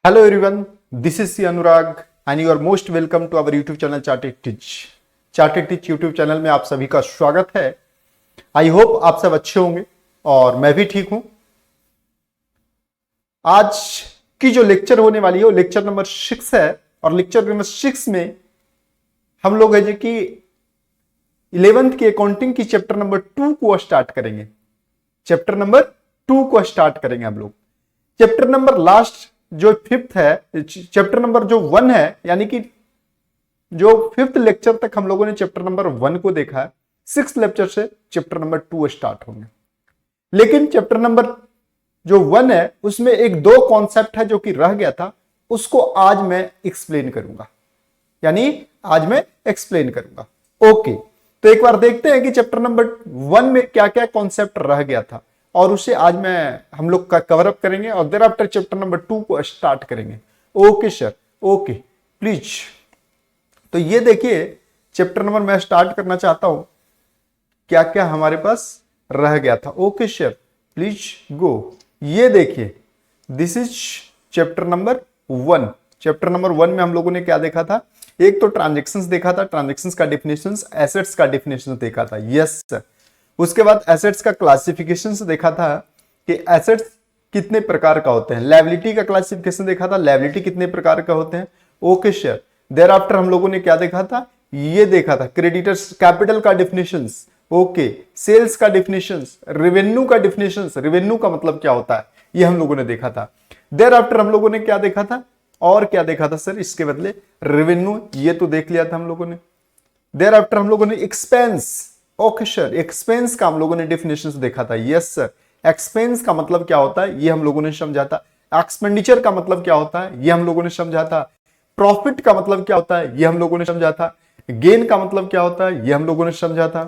Hello everyone, this is C Anurag and you are most welcome to our YouTube channel Chartered Teach. Chartered Teach YouTube channel में आप सभी का स्वागत है। I hope आप सब अच्छे होंगे और मैं भी ठीक हूं। आज की जो लेक्चर होने वाली है वो लेक्चर नंबर 6 है और लेक्चर नंबर 6 में हम लोग है जो कि 11th की अकाउंटिंग की चैप्टर नंबर 2 को स्टार्ट करेंगे। चैप्टर नंबर 2 को स्टार्ट करेंगे हम लोग। चैप्टर नंबर लास्ट जो 5th है, चैप्टर नंबर जो 1 है, यानी कि जो 5th लेक्चर तक हम लोगों ने चैप्टर नंबर 1 को देखा है, 6th लेक्चर से चैप्टर नंबर 2 स्टार्ट होंगे। लेकिन चैप्टर नंबर जो 1 है उसमें एक दो कॉन्सेप्ट है जो कि रह गया था, उसको आज मैं एक्सप्लेन करूंगा, यानी आज मैं एक्सप्लेन करूंगा। ओके, तो एक बार देखते हैं कि चैप्टर नंबर 1 में क्या क्या कॉन्सेप्ट रह गया था और उसे आज हम लोग का कवर अप करेंगे और देर आफ्टर चैप्टर नंबर 2 को स्टार्ट करेंगे। Okay sir, okay please. तो ये देखिए चैप्टर नंबर मैं स्टार्ट करना चाहता हूं, क्या क्या हमारे पास रह गया था। Okay sir please go. ये देखिए this is chapter number 1। Chapter number 1 में हम लोगों ने क्या देखा था? एक तो ट्रांजेक्शंस देखा था, ट्रांजेक्शंस का डेफिनेशंस, एसेट्स का डेफिनेशन देखा था। Yes sir. उसके बाद एसेट्स का क्लासिफिकेशन देखा था कि एसेट्स कितने प्रकार का होते हैं। लायबिलिटी का क्लासिफिकेशन देखा था, लायबिलिटी कितने प्रकार का होते हैं। Okay sir. देयर आफ्टर हम लोगों ने क्या देखा था? ये देखा था क्रेडिटर्स, कैपिटल का डेफिनेशंस। ओके, सेल्स का डेफिनेशंस, रेवेन्यू का डेफिनेशंस, रेवेन्यू का मतलब क्या होता है ये हम लोगों ने देखा था। देयर आफ्टर हम लोगों ने क्या देखा था और क्या देखा था सर इसके बदले? रेवेन्यू, ये तो देख लिया था हम लोगों ने। देयर आफ्टर हम लोगों ने एक्सपेंस। ओके सर, एक्सपेंस का हम लोगों ने डेफिनेशंस देखा था। Yes sir. एक्सपेंस का मतलब क्या होता है ये हम लोगों ने समझा था। एक्सपेंडिचर का मतलब क्या होता है ये हम लोगों ने समझा था। प्रॉफिट का मतलब क्या होता है ये हम लोगों ने समझा था। गेन का मतलब क्या होता है ये हम लोगों ने समझा था।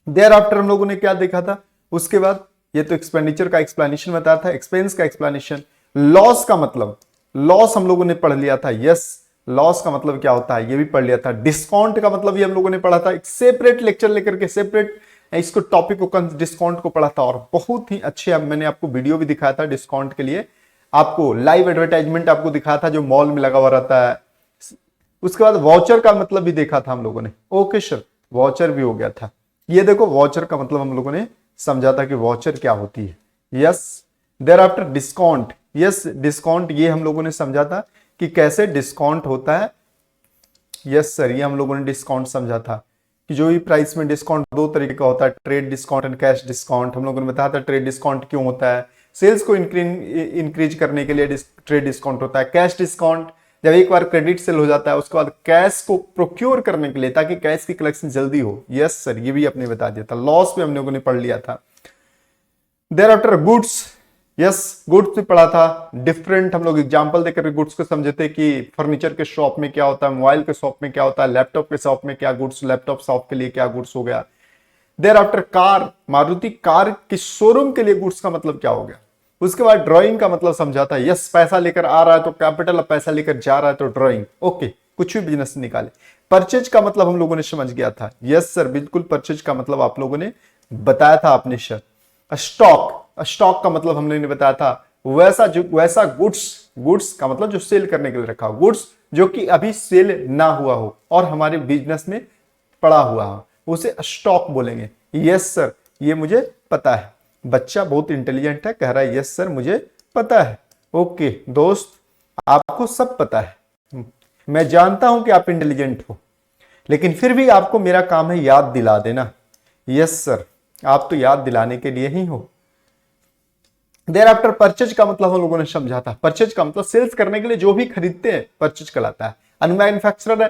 देयर आफ्टर हम लोगों ने क्या देखा था? उसके बाद ये तो एक्सपेंडिचर का एक्सप्लेनेशन बताया था, एक्सपेंस का एक्सप्लेनेशन। लॉस का मतलब, लॉस हम लोगों ने पढ़ लिया था। यस, लॉस का मतलब क्या होता है ये भी पढ़ लिया था। डिस्काउंट का मतलब ये हम लोगों ने पढ़ा था, एक सेपरेट लेक्चर लेकर के सेपरेट इसको टॉपिक को, डिस्काउंट को पढ़ा था और बहुत ही अच्छे मैंने आपको वीडियो भी दिखाया था डिस्काउंट के लिए। आपको लाइव एडवर्टाइजमेंट आपको दिखाया था जो मॉल में लगा हुआ रहता है। उसके बाद वॉचर का मतलब भी देखा था हम लोगों ने। ओके सर, वॉचर भी हो गया था। ये देखो वॉचर का मतलब हम लोगों ने समझा था कि वॉचर क्या होती है। Yes. Thereafter discount. Yes, discount ये हम लोगों ने समझा था कि कैसे डिस्काउंट होता है। यस सर, ये हम लोगों ने डिस्काउंट समझा था कि जो भी प्राइस में डिस्काउंट दो तरीके का होता है, trade discount and cash discount. हम लोगों ने बताया था ट्रेड डिस्काउंट क्यों होता है, सेल्स को इंक्रीज करने के लिए ट्रेड डिस्काउंट होता है। कैश डिस्काउंट जब एक बार क्रेडिट सेल हो जाता है उसके बाद कैश को प्रोक्योर करने के लिए, ताकि कैश की कलेक्शन जल्दी हो। यस सर, ये भी आपने बता दिया था। लॉस भी हम लोगों ने पढ़ लिया था। Thereafter goods. Yes, goods भी पढ़ा था। डिफरेंट हम लोग एग्जांपल देकर गुड्स को समझे थे कि फर्नीचर के शॉप में क्या होता है, मोबाइल के शॉप में क्या होता है, लैपटॉप के शॉप में क्या गुड्स, लैपटॉप शॉप के लिए क्या गुड्स हो गया। Thereafter car, Maruti car के शोरूम के लिए गुड्स का मतलब क्या हो गया। उसके बाद ड्राइंग का मतलब समझा था। यस, पैसा लेकर आ रहा है तो कैपिटल, पैसा लेकर जा रहा है तो ड्राइंग। ओके, कुछ भी बिजनेस निकाले। परचेज का मतलब हम लोगों ने समझ गया था। यस सर, बिल्कुल परचेज का मतलब आप लोगों ने बताया था आपने सर। स्टॉक, स्टॉक का मतलब हमने बताया था वैसा गुड्स का मतलब जो सेल करने के लिए रखा हो, गुड्स जो कि अभी सेल ना हुआ हो और हमारे बिजनेस में पड़ा हुआ हो, उसे स्टॉक बोलेंगे। यस सर, ये मुझे पता है। बच्चा बहुत इंटेलिजेंट है, कह रहा है यस सर मुझे पता है। ओके दोस्त, आपको सब पता है। मैं जानता हूं कि आप इंटेलिजेंट हो, लेकिन फिर भी आपको मेरा काम है याद दिला देना। यस सर, आप तो याद दिलाने के लिए ही हो। देयर आफ्टर परचेज का मतलब हम लोगों ने समझा था। परचेज का मतलब सेल्स करने के लिए जो भी खरीदते हैं परचेज कहलाता है। अनमैन्युफैक्चरर है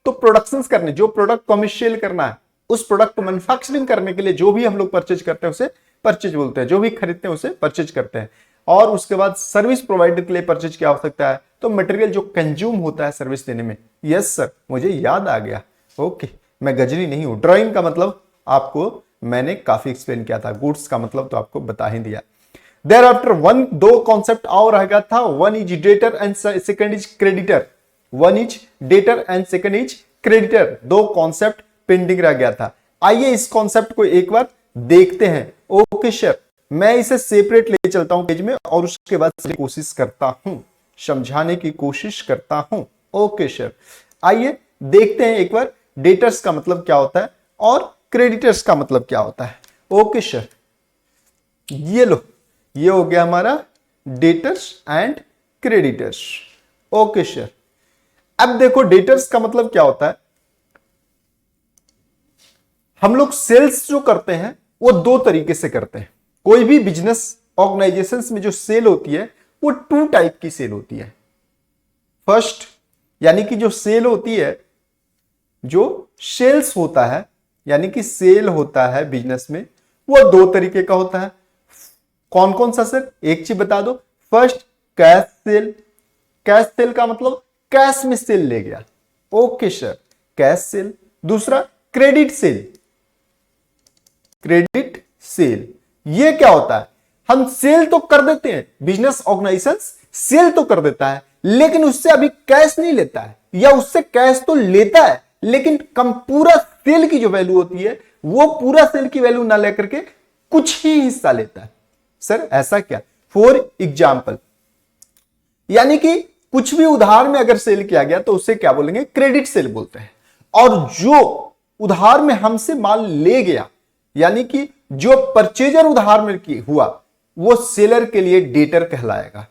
तो प्रोडक्शंस करने, जो प्रोडक्ट को हमें सेल करना है, उस प्रोडक्ट को मैन्युफैक्चरिंग करने के लिए जो भी हम लोग परचेज करते हैं उसे परचेज बोलते हैं। जो भी खरीदते हैं उसे परचेज करते हैं। और उसके बाद सर्विस प्रोवाइडर के लिए परचेज क्या हो सकता है? तो मटेरियल जो कंज्यूम होता है सर्विस देने में। यस सर, मुझे याद आ गया। ओके, मैं गजनी नहीं हूं। ड्राइंग का मतलब आपको मैंने काफी एक्सप्लेन किया था। गुड्स का मतलब तो आपको बता ही दिया। देयर आफ्टर दो कॉन्सेप्ट और रह गया था। One is debtor and second is creditor. One is debtor and second is creditor. दो कॉन्सेप्ट पेंडिंग रह गया था। आइए इस कॉन्सेप्ट को एक बार देखते हैं। ओके सर, मैं इसे सेपरेट ले चलता हूं पेज में और उसके बाद कोशिश करता हूं। समझाने की कोशिश करता हूं। ओके सर, आइए देखते हैं एक बार डेटर्स का मतलब क्या होता है और क्रेडिटर्स का मतलब क्या होता है। ओके सर, ये लो, ये हो गया हमारा debtors and creditors. Okay sir, अब देखो डेटर्स का मतलब क्या होता है। हम लोग सेल्स जो करते हैं वो दो तरीके से करते हैं। कोई भी बिजनेस ऑर्गेनाइजेशंस में जो सेल होती है वो टू टाइप की सेल होती है। फर्स्ट, यानी कि जो सेल होती है, जो सेल्स होता है, यानी कि सेल होता है बिजनेस में, वो दो तरीके का होता है। कौन कौन सा सर, एक चीज बता दो। First, cash cell. Cash cell का मतलब कैश में सेल ले गया। Okay sir, cash cell. दूसरा, क्रेडिट सेल। क्रेडिट सेल ये क्या होता है, हम सेल तो कर देते हैं, बिजनेस ऑर्गेनाइजेशन सेल तो कर देता है, लेकिन उससे अभी कैश नहीं लेता है, या उससे कैश तो लेता है लेकिन कम, पूरा सेल की जो वैल्यू होती है वो पूरा सेल की वैल्यू ना लेकर के कुछ ही हिस्सा लेता है। सर ऐसा क्या? फॉर एग्जाम्पल, यानी कि कुछ भी उधार में अगर सेल किया गया तो उससे क्या बोलेंगे, क्रेडिट सेल बोलते हैं। और जो उधार में हमसे माल ले गया, यानी कि जो परचेजर उधार में हुआ, वो सेलर के लिए डेटर कहलाएगा।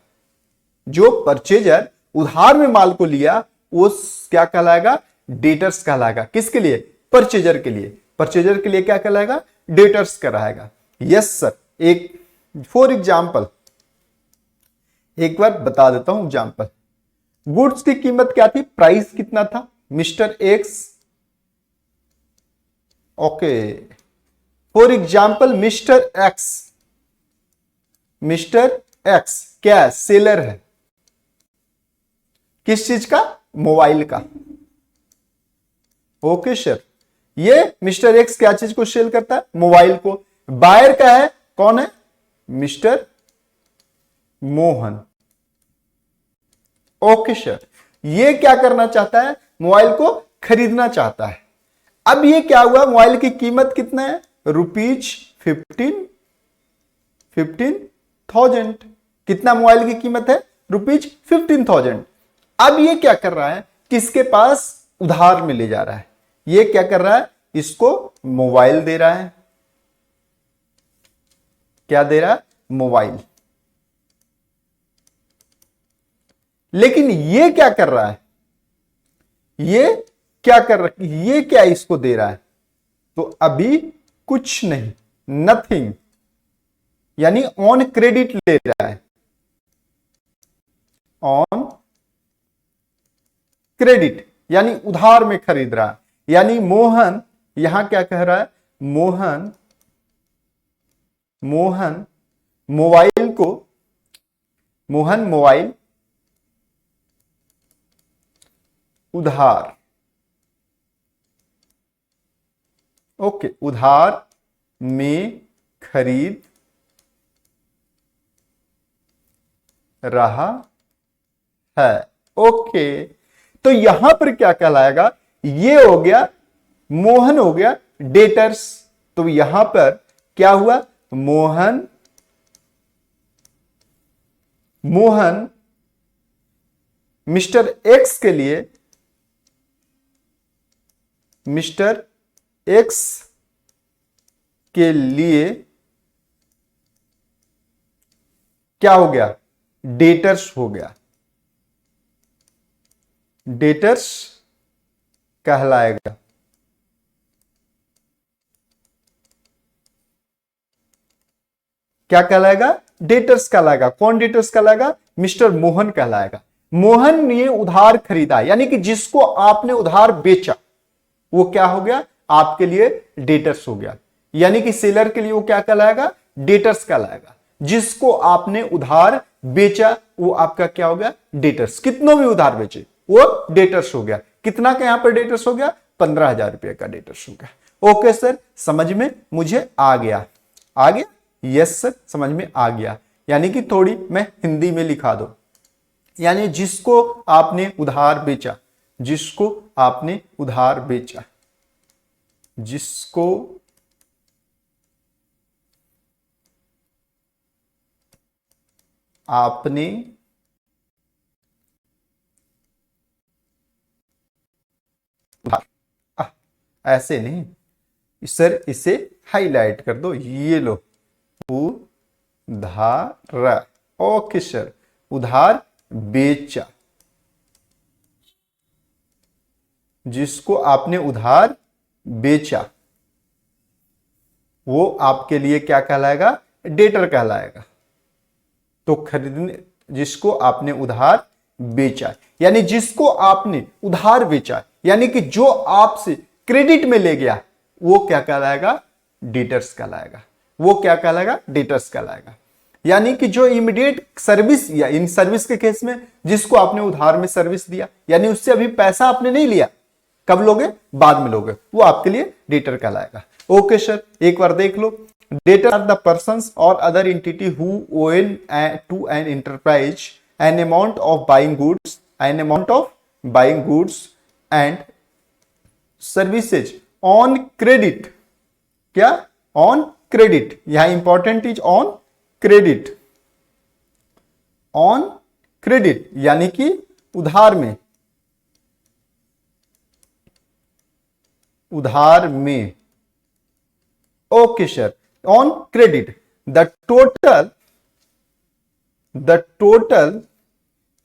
जो परचेजर उधार में माल को लिया वो क्या कहलाएगा, डेटर्स कहलाएगा। किसके लिए? परचेजर के लिए। परचेजर के लिए क्या कहलाएगा, डेटर्स कहलाएगा। यस सर, एक फॉर एग्जाम्पल एक बार बता देता हूं एग्जाम्पल। गुड्स की कीमत क्या थी, प्राइस कितना था, mister x. Okay, for example mister x. Mister x क्या है, सेलर है। किस चीज का, मोबाइल का। ओके सर, ये मिस्टर एक्स क्या चीज को सेल करता है, मोबाइल को। बायर का है, कौन है, मिस्टर मोहन। ओके सर, ये क्या करना चाहता है, मोबाइल को खरीदना चाहता है। अब ये क्या हुआ, मोबाइल की कीमत कितना है, रुपीज 15,000। कितना मोबाइल की कीमत है, रुपीज 15,000। अब ये क्या कर रहा है, किसके पास उधार में ले जा रहा है, ये क्या कर रहा है, इसको मोबाइल दे रहा है। क्या दे रहा है, मोबाइल। लेकिन ये क्या कर रहा है, ये क्या कर रहा है, ये क्या इसको दे रहा है, तो अभी कुछ नहीं, नथिंग, यानी ऑन क्रेडिट ले रहा है, ऑन क्रेडिट, यानी उधार में खरीद रहा है। यानी मोहन यहां क्या कह रहा है, मोहन मोबाइल को, मोहन मोबाइल उधार, ओके, उधार में खरीद रहा है। ओके, तो यहां पर क्या कहलाएगा, ये हो गया, मोहन हो गया डेटर्स। तो यहां पर क्या हुआ, मोहन मिस्टर एक्स के लिए, मिस्टर एक्स के लिए क्या हो गया, डेटर्स हो गया, डेटर्स कहलाएगा। क्या कहलाएगा, डेटर्स कहलाएगा। कौन डेटर्स कहलाएगा, मिस्टर मोहन कहलाएगा। मोहन ने उधार खरीदा, यानी कि जिसको आपने उधार बेचा वो क्या हो गया, आपके लिए डेटर्स हो गया। यानी कि सेलर के लिए वो क्या कहलाएगा, डेटर्स कहलाएगा। जिसको आपने उधार बेचा वो आपका क्या हो गया, डेटर्स। कितनों भी उधार बेचे वो डेटर्स हो गया। कितना का यहां पर डेटर्स हो गया, 15,000 रुपए का डेटर्स हो गया। ओके सर, समझ में मुझे आ गया, आ गया, यस सर, समझ में आ गया। यानी कि थोड़ी मैं हिंदी में लिखा दो, यानी जिसको आपने उधार बेचा, जिसको आपने उधार बेचा, जिसको आपने ऐसे नहीं सर, इसे हाईलाइट कर दो, ये लो, उधार। ओके सर, उधार बेचा, जिसको आपने उधार बेचा वो आपके लिए क्या कहलाएगा? डेटर कहलाएगा। तो खरीदने, जिसको आपने उधार बेचा, यानी जिसको आपने उधार बेचा, यानी कि जो आपसे क्रेडिट में ले गया, वो क्या कहलाएगा? डेटर्स कहलाएगा। वो क्या कहलाएगा? डेटर्स कहलाएगा। यानी कि जो इमीडिएट सर्विस, या इन सर्विस के केस में जिसको आपने उधार में सर्विस दिया, यानी उससे अभी पैसा आपने नहीं लिया, कब लोगे? बाद में लोगे, वो आपके लिए डेटर कहलाएगा। ओके सर, एक बार देख लो, डेटर आर द पर्संस और other entity who own to an enterprise an amount of buying goods and services on credit. क्या? ऑन क्रेडिट, यहां important is on credit. On credit यानी कि उधार में, उधार में। Okay sir, on credit the total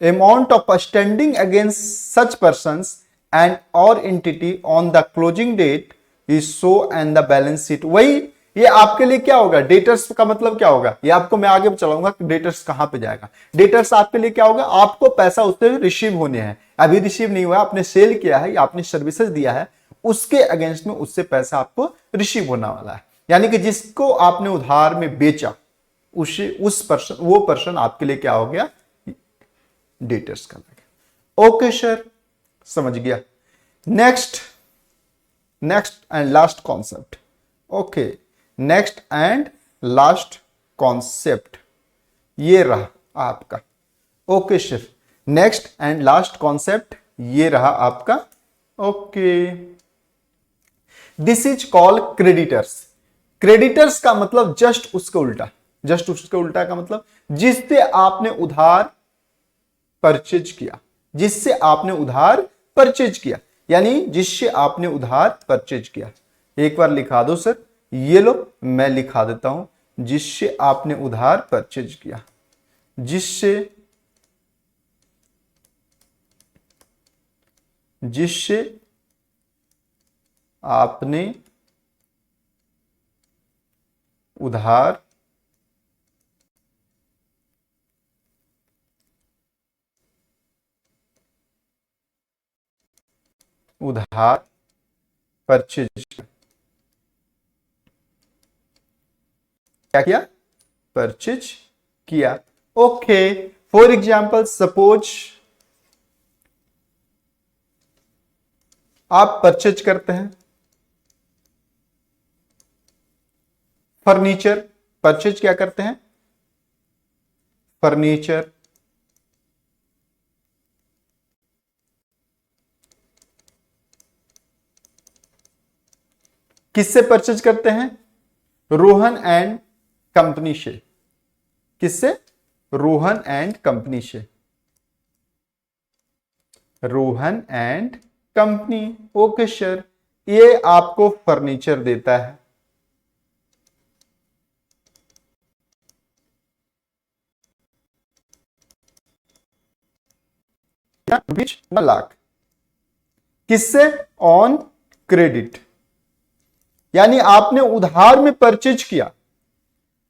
amount of standing against such persons and or entity on the closing date is so and the balance sheet। वही ये आपके लिए क्या होगा? डेटर्स का मतलब क्या होगा? ये आपको मैं आगे चलाऊंगा कि डेटर्स कहां पे जाएगा। डेटर्स आपके लिए क्या होगा? आपको पैसा उससे रिसीव होने हैं, अभी रिसीव नहीं हुआ, आपने सेल किया है या आपने सर्विसेज दिया है, उसके अगेंस्ट में उससे पैसा आपको रिसीव होने वाला है। यानी कि जिसको आपने उधार में बेचा, उस पर्सन, वो पर्सन आपके लिए क्या हो गया? डेटर्स का लगे। ओके सर, समझ गया। Next and last concept. Okay, next and last concept ये रहा आपका। Okay sir, next and last concept ये रहा आपका। Okay, this is called creditors. Creditors का मतलब जस्ट उसके उल्टा, जस्ट उसके उल्टा का मतलब जिससे आपने उधार परचेज किया, जिससे आपने उधार परचेज किया, यानी जिससे आपने उधार परचेज किया। एक बार लिखा दो सर, ये लो मैं लिखा देता हूं, जिससे आपने उधार परचेज किया, जिससे आपने उधार परचेज क्या किया? परचेज किया। ओके, फॉर एग्जाम्पल सपोज आप परचेज करते हैं फर्नीचर। परचेज क्या करते हैं? फर्नीचर। किससे परचेज करते हैं? रोहन एंड कंपनी से। किससे? रोहन एंड कंपनी से। Rohan and company. Okay sir, ये आपको फर्नीचर देता है, रुपीज 1 लाख। किससे? On credit. यानी आपने उधार में परचेज किया,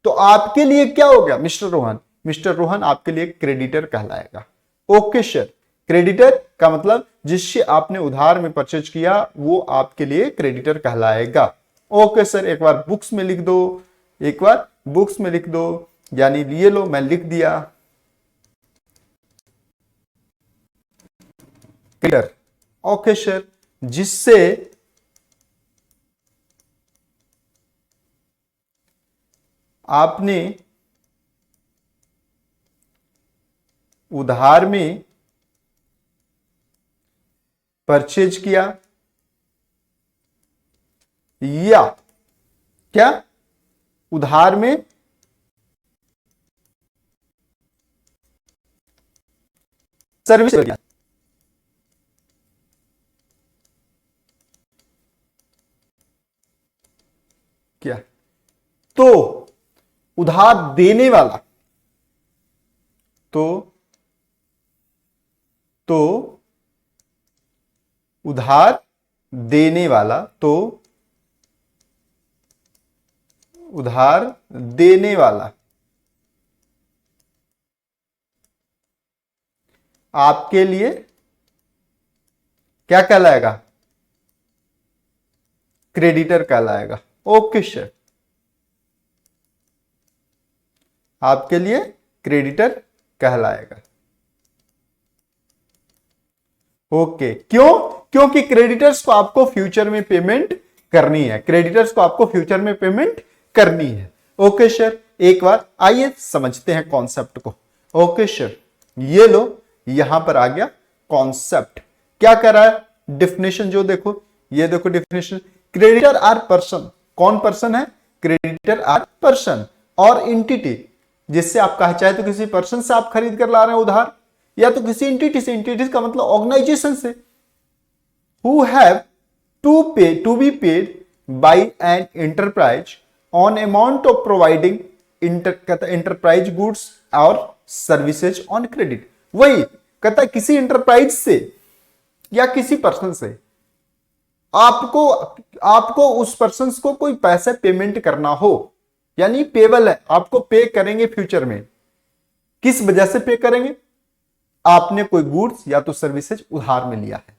तो आपके लिए क्या हो गया? मिस्टर रोहन, मिस्टर रोहन आपके लिए क्रेडिटर कहलाएगा। ओके सर, क्रेडिटर का मतलब जिससे आपने उधार में परचेज किया वो आपके लिए क्रेडिटर कहलाएगा। ओके सर, एक बार बुक्स में लिख दो, एक बार बुक्स में लिख दो, यानी ये लो मैं लिख दिया क्रेडिटर। ओके सर, जिससे आपने उधार में परचेज किया या क्या? उधार में सर्विस किया। उधार देने वाला तो उधार देने वाला तो उधार देने वाला आपके लिए क्या कहलाएगा? क्रेडिटर कहलाएगा। ओके सर, आपके लिए क्रेडिटर कहलाएगा। ओके, क्यों? क्योंकि क्रेडिटर्स को आपको फ्यूचर में पेमेंट करनी है, क्रेडिटर्स को आपको फ्यूचर में पेमेंट करनी है। ओके सर, एक बार आइए समझते हैं कॉन्सेप्ट को। ओके सर, ये लो, यहां पर आ गया कॉन्सेप्ट। क्या कर रहा है? डिफिनेशन जो देखो, ये देखो डिफिनेशन। क्रेडिटर आर पर्सन, कौन पर्सन है? क्रेडिटर आर पर्सन और एंटिटी, जिससे आप कहा चाहे तो किसी पर्सन से आप खरीद कर ला रहे हैं उधार, या तो किसी एंटिटी से, एंटिटी का मतलब ऑर्गेनाइजेशन से, who have to be paid by an enterprise on amount of providing enterprise goods और सर्विसेज ऑन क्रेडिट। वही कहता है किसी एंटरप्राइज से या किसी पर्सन से आपको उस पर्सन को कोई पैसे पेमेंट करना हो, यानी पेबल है, आपको पे करेंगे फ्यूचर में। किस वजह से पे करेंगे? आपने कोई गुड्स या तो सर्विसेज उधार में लिया है।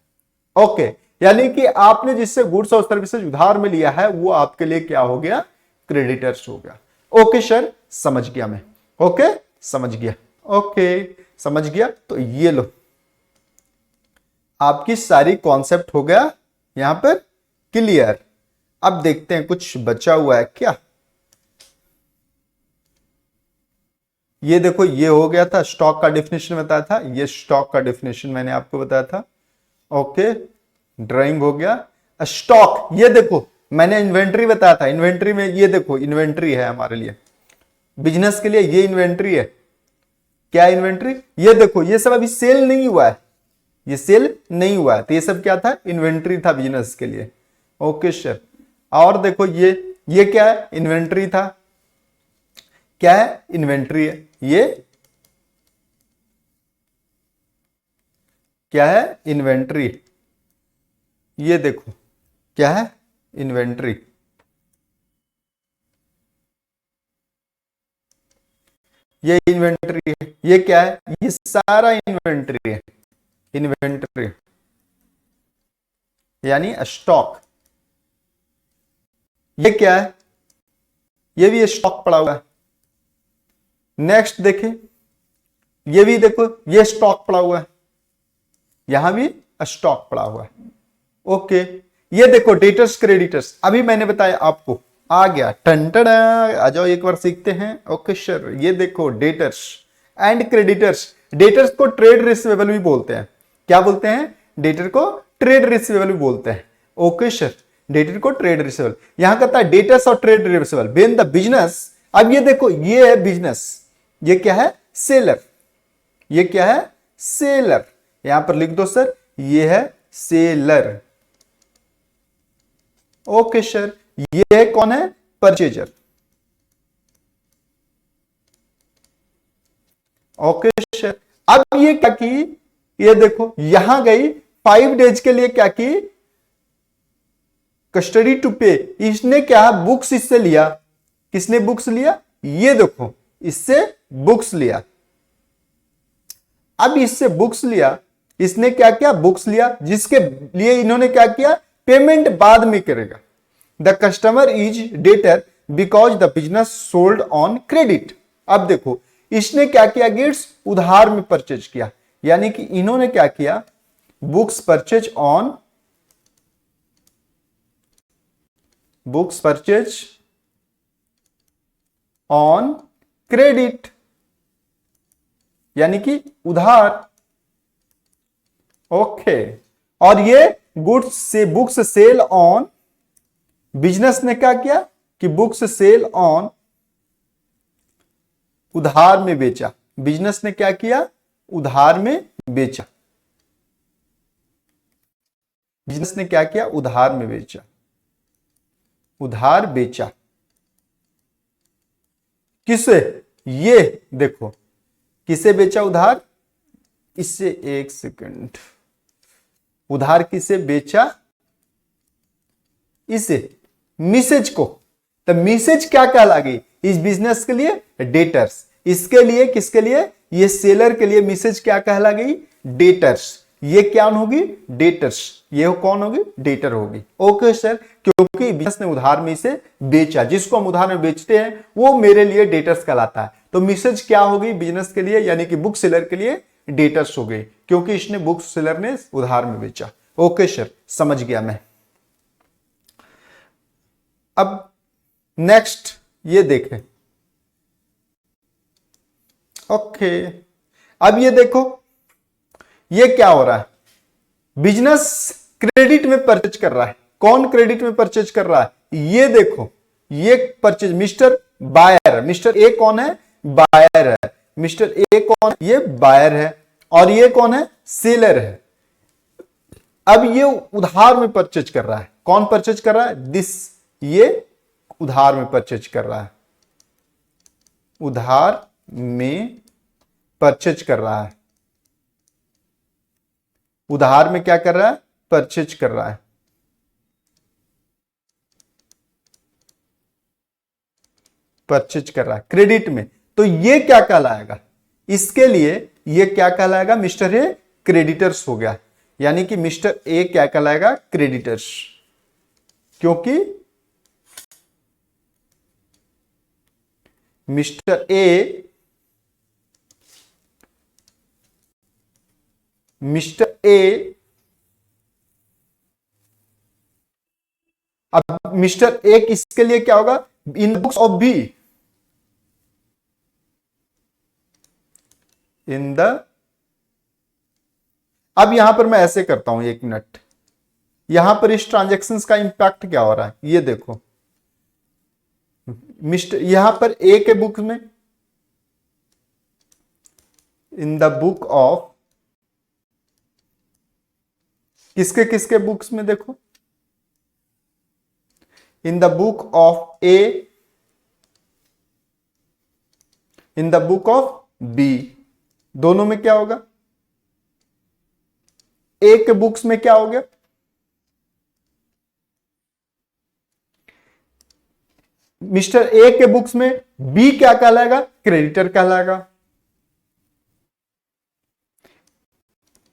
ओके, यानी कि आपने जिससे गुड्स और सर्विसेज उधार में लिया है वो आपके लिए क्या हो गया? क्रेडिटर्स हो गया। ओके सर, समझ गया मैं। ओके, समझ गया। ओके, समझ गया। तो ये लो, आपकी सारी कॉन्सेप्ट हो गया यहां पर क्लियर। अब देखते हैं कुछ बचा हुआ है क्या। ये देखो, ये हो गया था, स्टॉक का डेफिनेशन बताया था, ये स्टॉक का डेफिनेशन मैंने आपको बताया था। ओके, ड्राइंग हो गया। स्टॉक, ये देखो मैंने इन्वेंट्री बताया था, इन्वेंट्री में ये देखो इन्वेंट्री है हमारे लिए, बिजनेस के लिए ये इन्वेंट्री है। क्या इन्वेंट्री? ये देखो, ये सब अभी सेल नहीं हुआ है, ये सेल नहीं हुआ है, तो ये सब क्या था? इन्वेंट्री था बिजनेस के लिए। ओके सर, और देखो ये क्या है? इन्वेंट्री था। क्या है? इन्वेंट्री है। ये क्या है? इन्वेंट्री। ये देखो क्या है? इन्वेंट्री। ये इन्वेंट्री है। ये क्या है? ये सारा इन्वेंट्री है, इन्वेंट्री यानी स्टॉक। ये क्या है? ये भी स्टॉक पड़ा हुआ है। नेक्स्ट देखें, ये भी देखो, ये स्टॉक पड़ा हुआ है, यहां भी स्टॉक पड़ा हुआ है। ओके, ये देखो डेटर्स क्रेडिटर्स, अभी मैंने बताया आपको, आ गया टंटड़ा। आ जाओ एक बार सीखते हैं। ओके सर, ये देखो डेटर्स एंड क्रेडिटर्स। डेटर्स को ट्रेड रिसीवेबल भी बोलते हैं। क्या बोलते हैं? डेटर को ट्रेड रिसीवेबल भी बोलते हैं। ओके सर, डेटर को ट्रेड रिसीवेबल, यहां कहता है डेटर्स और trade receivable when the business. अब ये देखो, ये है बिजनेस, ये क्या है? सेलर। ये क्या है? सेलर। यहां पर लिख दो सर, ये है सेलर। ओके सर, ये है कौन है? परचेजर। ओके सर, अब ये क्या की? ये देखो यहां गई 5 डेज के लिए, क्या की? कस्टडी टू पे। इसने क्या? बुक्स इससे लिया। किसने बुक्स लिया? ये देखो, इससे बुक्स लिया। अब इससे बुक्स लिया, इसने क्या किया? बुक्स लिया, जिसके लिए इन्होंने क्या किया? पेमेंट बाद में करेगा। The customer is debtor because the business sold on credit. अब देखो, इसने क्या किया? गेट्स उधार में परचेज किया, यानी कि इन्होंने क्या किया? Books purchase on, books purchase on credit, यानी कि उधार। ओके, और ये गुड्स से बुक्स सेल ऑन, बिजनेस ने क्या किया कि बुक्स सेल ऑन, उधार में बेचा। बिजनेस ने क्या किया? उधार में बेचा। बिजनेस ने क्या किया? उधार में बेचा, उधार बेचा। किसे? ये देखो, किसे बेचा उधार? इससे, एक सेकंड, उधार किसे बेचा? इसे, मिसेज को। तो मिसेज क्या कहला गई इस बिजनेस के लिए? डेटर्स। इसके लिए, किसके लिए? ये सेलर के लिए मिसेज क्या कहला गई? डेटर्स। ये क्या होगी? डेटर्स। ये कौन होगी? डेटर होगी। ओके सर, क्योंकि बिजनेस ने उधार में इसे बेचा, जिसको हम उधार में बेचते हैं वो मेरे लिए डेटर्स कहलाता है। तो मिसेज क्या होगी बिजनेस के लिए, यानी कि बुक सेलर के लिए डेटर्स हो गई, क्योंकि इसने बुक सेलर ने उधार में बेचा। ओके सर, समझ गया मैं। अब नेक्स्ट ये देखें। ओके, अब ये देखो, ये क्या हो रहा है? बिजनेस क्रेडिट में परचेज कर रहा है। कौन क्रेडिट में परचेज कर रहा है? ये देखो, ये purchase mister buyer. Mister A कौन है? बायर है। मिस्टर ए कौन? ये बायर है। और ये कौन है? सेलर है। अब ये उधार में परचेज कर रहा है। कौन परचेज कर रहा है? दिस, ये उधार में परचेज कर रहा है। उधार में परचेज कर रहा है। उधार में क्या कर रहा है? परचेज कर रहा है। परचेज कर रहा है क्रेडिट में। तो ये क्या कहलाएगा? इसके लिए ये क्या कहलाएगा? मिस्टर ए क्रेडिटर्स हो गया। यानी कि मिस्टर ए क्या कहलाएगा? क्रेडिटर्स। क्योंकि मिस्टर ए अब मिस्टर ए किसके लिए क्या होगा? In the books of B, in the, अब यहां पर मैं ऐसे करता हूं, एक मिनट, यहां पर इस ट्रांजैक्शंस का इंपैक्ट क्या हो रहा है ये देखो। मिस्टर, यहां पर ए के बुक में, इन द बुक ऑफ, किसके किसके बुक्स में देखो? In the book of A, in the book of B, दोनों में क्या होगा? ए के बुक्स में क्या हो गया? मिस्टर ए के बुक्स में बी क्या कहलाएगा? क्रेडिटर कहलाएगा।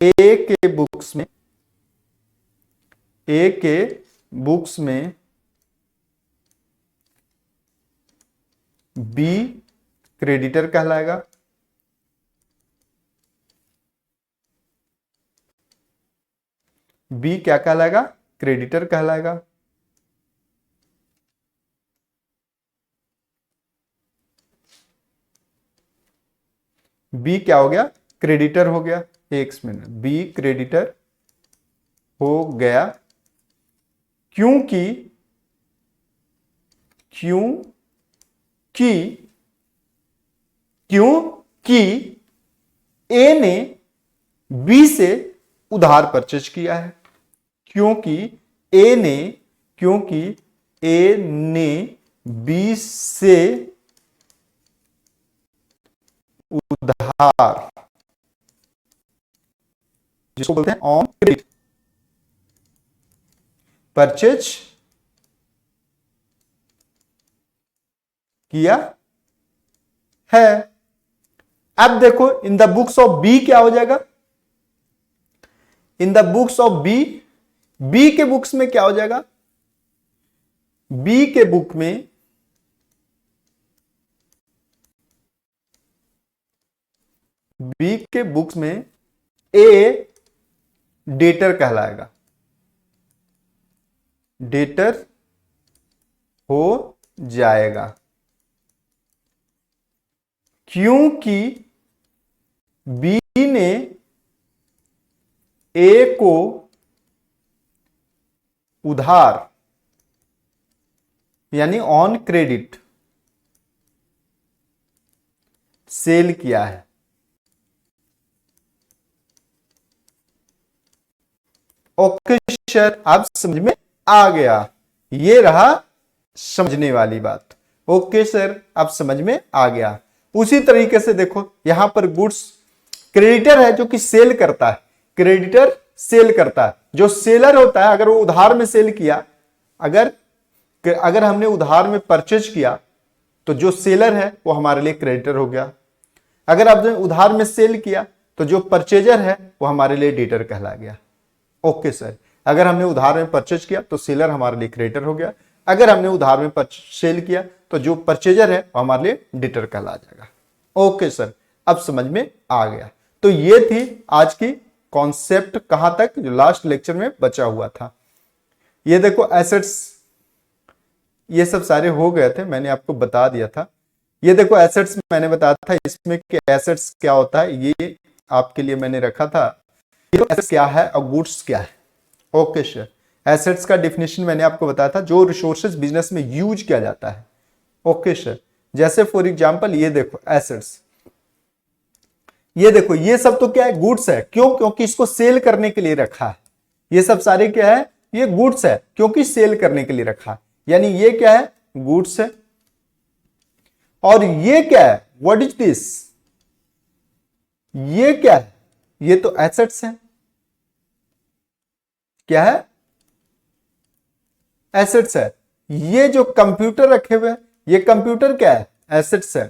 ए के बुक्स में, ए के बुक्स में बी क्रेडिटर कहलाएगा। बी क्या कहलाएगा? क्रेडिटर कहलाएगा। बी क्या हो गया? क्रेडिटर हो गया। एक मिनट, बी क्रेडिटर हो गया क्योंकि ए ने बी से उधार परचेज किया है। क्योंकि ए ने बी से उधार, जिसको बोलते हैं ऑन क्रेडिट, परचेज किया है। अब देखो, in the books of B क्या हो जाएगा? In the books of B, B के बुक्स में क्या हो जाएगा? बी के बुक में ए डेटर कहलाएगा। डेटर हो जाएगा क्योंकि बी ने ए को उधार, यानी ऑन क्रेडिट सेल किया है। ओके सर, आप समझ में आ गया? ये रहा समझने वाली बात। ओके सर, अब समझ में आ गया। उसी तरीके से देखो यहां पर गुड्स, क्रेडिटर है जो कि सेल करता है, क्रेडिटर सेल करता है। जो सेलर होता है अगर वो उधार में सेल किया, अगर हमने उधार में परचेज किया तो जो सेलर है वो हमारे लिए क्रेडिटर हो गया। अगर आपने उधार में सेल किया तो जो परचेजर है वो हमारे लिए डेटर कहला गया। ओके सर, अगर हमने उधार में परचेज किया तो सेलर हमारे लिए क्रेडिटर हो गया। अगर हमने उधार में सेल किया तो जो परचेजर है वो हमारे लिए डेटर कहला जाएगा। ओके सर, अब समझ में आ गया। तो ये थी आज की कॉन्सेप्ट, कहां तक, जो लास्ट लेक्चर में बचा हुआ था। ये देखो एसेट्स, ये सब सारे हो गए थे, मैंने आपको बता दिया था। ये देखो एसेट्स मैंने बताया था इसमें कि एसेट्स क्या होता है, ये आपके लिए मैंने रखा था। ये तो एसेट्स क्या है और गुड्स क्या है। ओके सर, एसेट्स का डिफिनेशन मैंने आपको बताया था, जो रिसोर्सेज बिजनेस में यूज किया जाता है। ओके सर, जैसे फॉर एग्जांपल ये देखो एसेट्स, ये देखो ये सब तो क्या है, गुड्स है। क्यों? क्योंकि इसको सेल करने के लिए रखा है। ये सब सारे क्या है, ये गुड्स है क्योंकि सेल करने के लिए रखा है। यानी ये क्या है, गुड्स है। और ये क्या है, व्हाट इज दिस, ये क्या है, ये तो एसेट्स है। क्या है, एसेट्स है। ये जो कंप्यूटर रखे हुए हैं, ये कंप्यूटर क्या है, एसेट्स है,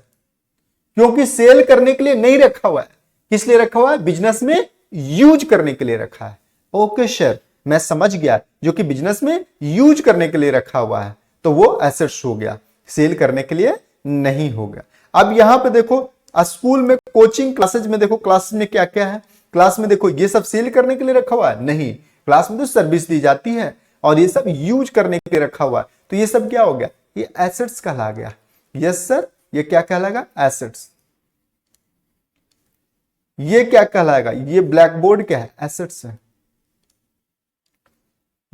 क्योंकि सेल करने के लिए नहीं रखा हुआ है। किस लिए रखा हुआ है, बिजनेस में यूज करने के लिए रखा है। ओके सर, मैं समझ गया, जो कि बिजनेस में यूज करने के लिए रखा हुआ है तो वो एसेट्स हो गया, सेल करने के लिए नहीं हो गया। अब यहां पे देखो स्कूल में, कोचिंग क्लासेज में देखो, क्लास में क्या क्या है, क्लास में देखो ये सब सेल करने के लिए रखा हुआ है, नहीं, क्लास में तो सर्विस दी जाती है और ये सब यूज करने के लिए रखा हुआ है। तो ये सब क्या हो गया, ये एसेट्स कहला गया। यस सर, ये क्या कहलाएगा, एसेट्स। ये क्या कहलाएगा, ये ब्लैक बोर्ड क्या है, एसेट्स है।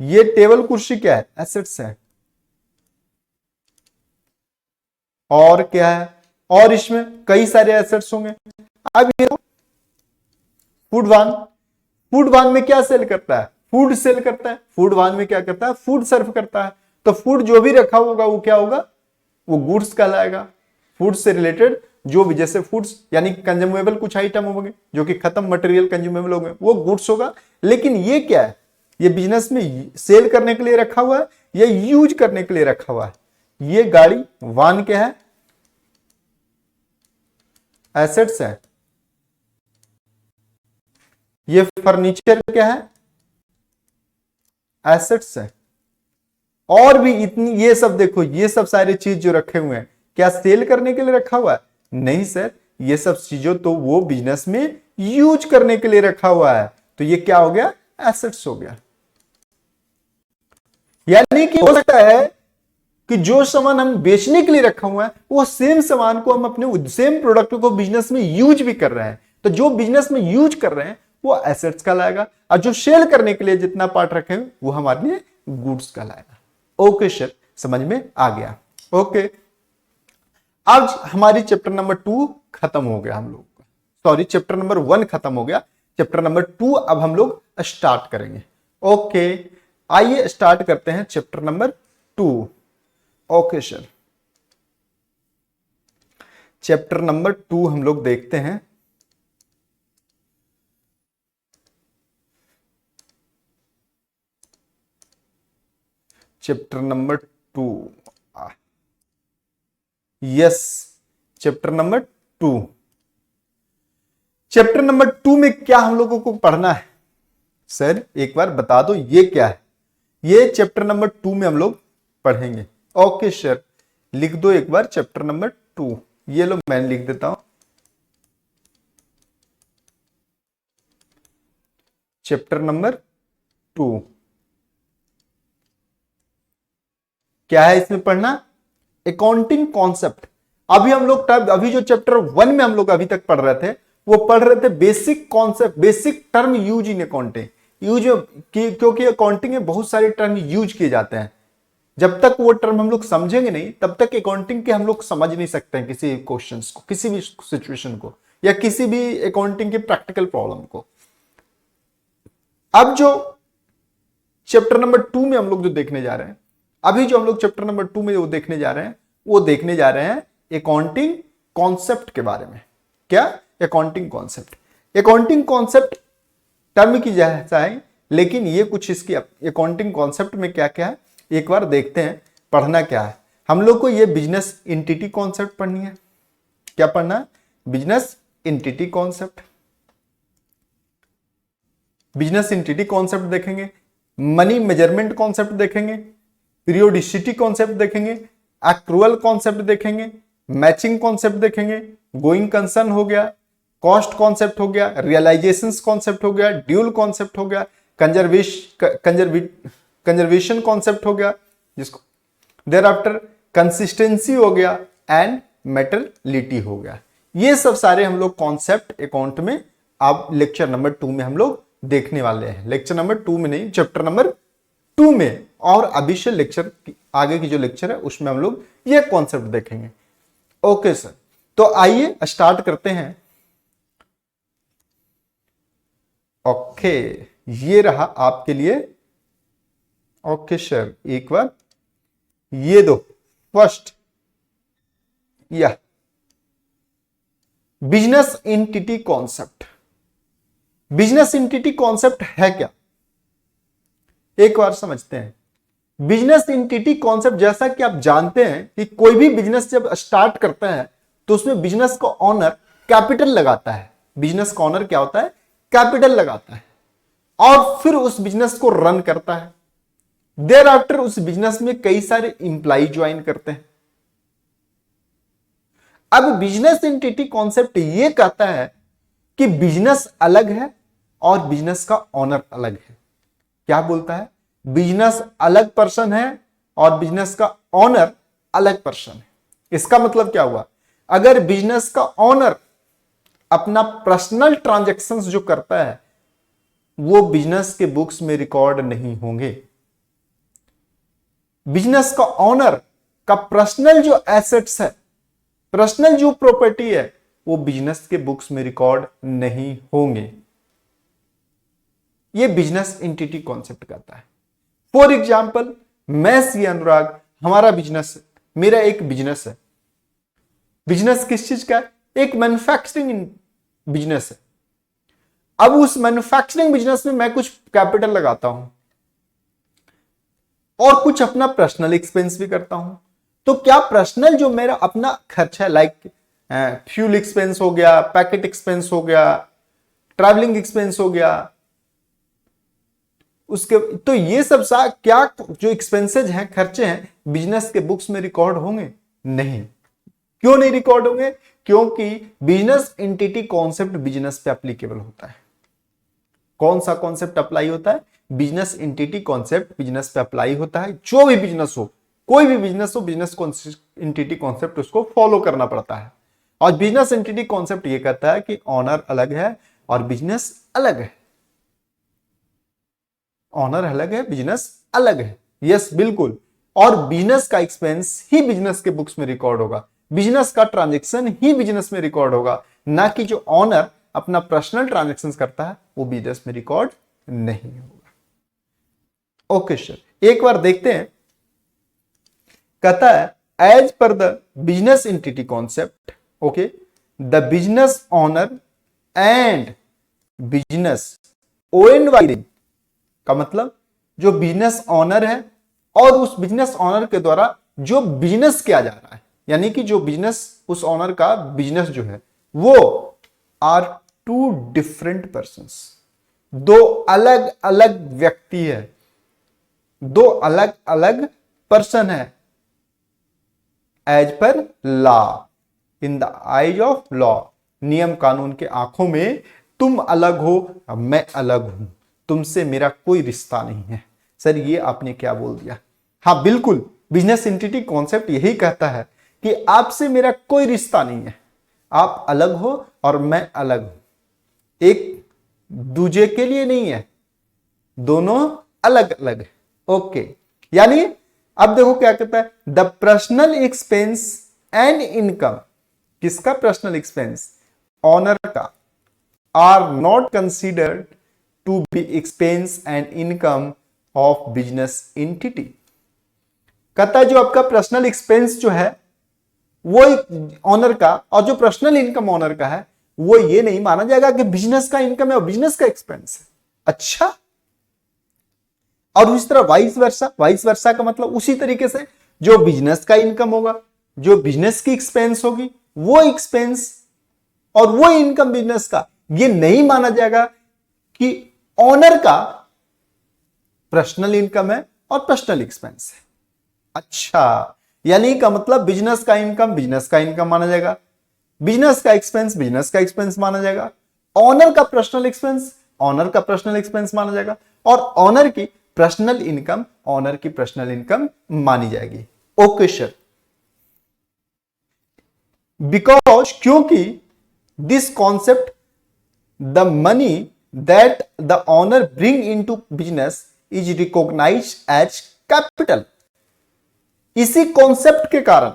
ये टेबल कुर्सी क्या है, एसेट्स है। और क्या है, और इसमें कई सारे एसेट्स होंगे। अब ये फूड वान, फूड वान में क्या सेल करता है, फूड सेल करता है। फूड वान में क्या करता है, फूड सर्व करता है। तो फूड जो भी रखा होगा वो क्या होगा, वो गुड्स कहलाएगा। फूड से रिलेटेड जो भी, जैसे फूड्स यानी कंज्यूमेबल कुछ आइटम होंगे जो कि खत्म मटेरियल कंज्यूमेबल होंगे, वो गुड्स होगा। लेकिन ये क्या है, ये बिजनेस में सेल करने के लिए रखा हुआ है या यूज करने के लिए रखा हुआ है। ये गाड़ी वान क्या है, एसेट्स है। ये फर्नीचर क्या है, एसेट्स है। और भी इतनी, ये सब देखो, ये सब सारी चीज जो रखे हुए हैं, क्या सेल करने के लिए रखा हुआ है, नहीं सर, ये सब चीजों तो वो बिजनेस में यूज करने के लिए रखा हुआ है। तो ये क्या हो गया, एसेट्स हो गया। यानी कि हो सकता है कि जो सामान हम बेचने के लिए रखा हुआ है, वो सेम सामान को हम अपने सेम प्रोडक्ट को बिजनेस में यूज भी कर रहे हैं। तो जो बिजनेस में यूज कर रहे हैं वो एसेट्स कहलाएगा, और जो सेल करने के लिए जितना पार्ट रखे हुए वो हमारे लिए गुड्स कहलाएगा। ओके सर, समझ में आ गया। ओके, आज हमारी चैप्टर नंबर 2 खत्म हो गया, हम लोग का, सॉरी चैप्टर नंबर 1 खत्म हो गया। चैप्टर नंबर 2 अब हम लोग स्टार्ट करेंगे। ओके, आइए स्टार्ट करते हैं chapter number 2। Okay sir, chapter number 2 हम लोग देखते हैं। Chapter number 2, yes, chapter number 2। Chapter number 2 में क्या हम लोगों को पढ़ना है, सर एक बार बता दो ये क्या है। ये चैप्टर नंबर 2 में हम लोग पढ़ेंगे। ओके सर, लिख दो एक बार चैप्टर नंबर 2। ये लो, मैं लिख देता हूं, चैप्टर नंबर 2। क्या है इसमें पढ़ना, अकाउंटिंग कॉन्सेप्ट। अभी हम लोग अभी जो चैप्टर 1 में हम लोग अभी तक पढ़ रहे थे, वो पढ़ रहे थे basic concept, basic term use in accounting. Use क्योंकि अकाउंटिंग में बहुत सारे टर्म यूज किए जाते हैं। जब तक वो टर्म हम लोग समझेंगे नहीं, तब तक अकाउंटिंग के हम लोग समझ नहीं सकते हैं किसी क्वेश्चंस को, किसी भी सिचुएशन को, या किसी भी अकाउंटिंग के प्रैक्टिकल प्रॉब्लम को। अब जो चैप्टर नंबर 2 में हम लोग जो देखने जा रहे हैं, अभी जो हम लोग चैप्टर नंबर 2 में वो देखने जा रहे हैं, वो देखने जा रहे हैं अकाउंटिंग कॉन्सेप्ट के बारे में। क्या? Accounting concept. Accounting concept term की जैसा है, लेकिन ये कुछ इसकी अकाउंटिंग कॉन्सेप्ट में क्या क्या है एक बार देखते हैं। पढ़ना क्या है हम लोग को? ये बिजनेस एंटिटी कॉन्सेप्ट पढ़नी है। क्या पढ़ना है? Business entity concept. Business entity concept देखेंगे, मनी मेजरमेंट कॉन्सेप्ट देखेंगे, पीरियोडिसिटी कॉन्सेप्ट देखेंगे, एक्रूअल कॉन्सेप्ट देखेंगे, मैचिंग कॉन्सेप्ट देखेंगे, गोइंग कंसर्न हो गया, कॉस्ट कॉन्सेप्ट हो गया, रियलाइजेशंस कॉन्सेप्ट हो गया, ड्यूल कॉन्सेप्ट हो गया, कंजर्वेशन कॉन्सेप्ट हो गया, जिसको देयर आफ्टर कंसिस्टेंसी हो गया एंड मेटरलिटी हो गया। ये सब सारे हम लोग कॉन्सेप्ट अकाउंट में अब लेक्चर नंबर 2 में हम लोग देखने वाले हैं। लेक्चर नंबर 2 में नहीं, चैप्टर नंबर 2 में। और अभी से लेक्चर आगे की जो लेक्चर है उसमें हम लोग ये कॉन्सेप्ट देखेंगे। ओके सर, तो आइए स्टार्ट करते हैं। ओके, ये रहा आपके लिए। ओके सर, एक बार ये दो। फर्स्ट, या business entity concept. Business entity concept है क्या, एक बार समझते हैं। बिजनेस एंटिटी कॉन्सेप्ट, जैसा कि आप जानते हैं कि कोई भी बिजनेस जब स्टार्ट करता है तो उसमें बिजनेस का ऑनर कैपिटल लगाता है। बिजनेस का ऑनर क्या होता है? कैपिटल लगाता है और फिर उस बिजनेस को रन करता है। देयर आफ्टर उस बिजनेस में कई सारे इंप्लाई ज्वाइन करते हैं। अब बिजनेस एंटिटी कॉन्सेप्ट ये कहता है कि बिजनेस अलग है और बिजनेस का ऑनर अलग है। क्या बोलता है? बिजनेस अलग पर्सन है और बिजनेस का ऑनर अलग पर्सन है। इसका मतलब क्या हुआ? अगर बिजनेस का ऑनर अपना पर्सनल ट्रांजैक्शंस जो करता है वो बिजनेस के बुक्स में रिकॉर्ड नहीं होंगे। बिजनेस का ऑनर का पर्सनल जो एसेट्स है, पर्सनल जो प्रॉपर्टी है, वो बिजनेस के बुक्स में रिकॉर्ड नहीं होंगे। ये बिजनेस एंटिटी कॉन्सेप्ट कहता है। फॉर एग्जाम्पल, मैं सी अनुराग, हमारा बिजनेस, मेरा एक बिजनेस है। बिजनेस किस चीज का है? एक मैन्युफैक्चरिंग बिजनेस है। अब उस मैन्युफैक्चरिंग बिजनेस में मैं कुछ कैपिटल लगाता हूं और कुछ अपना पर्सनल एक्सपेंस भी करता हूं। तो क्या पर्सनल जो मेरा अपना खर्चा है, लाइक फ्यूल एक्सपेंस हो गया, पैकेट एक्सपेंस हो गया, ट्रैवलिंग एक्सपेंस हो गया, उसके तो ये सब क्या जो एक्सपेंसेज हैं, खर्चे हैं, बिजनेस के बुक्स में रिकॉर्ड होंगे? नहीं। क्यों नहीं रिकॉर्ड होंगे? क्योंकि बिजनेस एंटिटी कॉन्सेप्ट बिजनेस पे एप्लीकेबल होता है। कौन सा कॉन्सेप्ट अप्लाई होता है? बिजनेस एंटिटी कॉन्सेप्ट बिजनेस पे अप्लाई होता है। जो भी बिजनेस हो, कोई भी बिजनेस हो, बिजनेस एंटिटी कॉन्सेप्ट उसको फॉलो करना पड़ता है। और बिजनेस एंटिटी कॉन्सेप्ट ये कहता है कि ऑनर अलग है और बिजनेस अलग है। ऑनर अलग है, बिजनेस अलग है। यस, बिल्कुल। और बिजनेस का एक्सपेंस ही बिजनेस के बुक्स में रिकॉर्ड होगा, बिजनेस का ट्रांजैक्शन ही बिजनेस में रिकॉर्ड होगा, ना कि जो ऑनर अपना पर्सनल ट्रांजैक्शंस करता है वो बिजनेस में रिकॉर्ड नहीं होगा। ओके सर, एक बार देखते हैं। कहता है as per the business entity concept, okay, the business owner and business owned by, का मतलब जो बिजनेस ऑनर है और उस बिजनेस ऑनर के द्वारा जो बिजनेस किया जा रहा है, यानी कि जो बिजनेस, उस ऑनर का बिजनेस जो है, वो आर टू डिफरेंट पर्संस। दो अलग अलग व्यक्ति है, दो अलग अलग पर्सन है। As per law, in the eyes of law, नियम कानून के आंखों में तुम अलग हो, मैं अलग हूं, तुमसे मेरा कोई रिश्ता नहीं है। सर ये आपने क्या बोल दिया? हाँ बिल्कुल, बिजनेस एंटिटी कॉन्सेप्ट यही कहता है कि आपसे मेरा कोई रिश्ता नहीं है, आप अलग हो और मैं अलग हूं, एक दूजे के लिए नहीं है, दोनों अलग अलग है। ओके, यानी अब देखो क्या कहता है, the personal expense and income, किसका पर्सनल एक्सपेंस? ऑनर का, are not considered to be expense and income of business entity. कहता है जो आपका पर्सनल एक्सपेंस जो है वो ऑनर का, और जो पर्सनल इनकम ऑनर का है वो ये नहीं माना जाएगा कि बिजनेस का इनकम है और बिजनेस का एक्सपेंस है। अच्छा, और उसी तरह वाइस वर्सा का मतलब उसी तरीके से जो बिजनेस का इनकम होगा, जो बिजनेस की एक्सपेंस होगी, वो एक्सपेंस और वो इनकम बिजनेस का, ये नहीं माना जाएगा कि ऑनर का पर्सनल इनकम है और पर्सनल एक्सपेंस है। अच्छा, यानी का मतलब बिजनेस का इनकम माना जाएगा, बिजनेस का एक्सपेंस माना जाएगा, ऑनर का पर्सनल एक्सपेंस माना जाएगा, और ऑनर की पर्सनल इनकम मानी जाएगी। ओके सर, बिकॉज क्योंकि this concept the money that the owner bring into business is recognised as capital. इसी कॉन्सेप्ट के कारण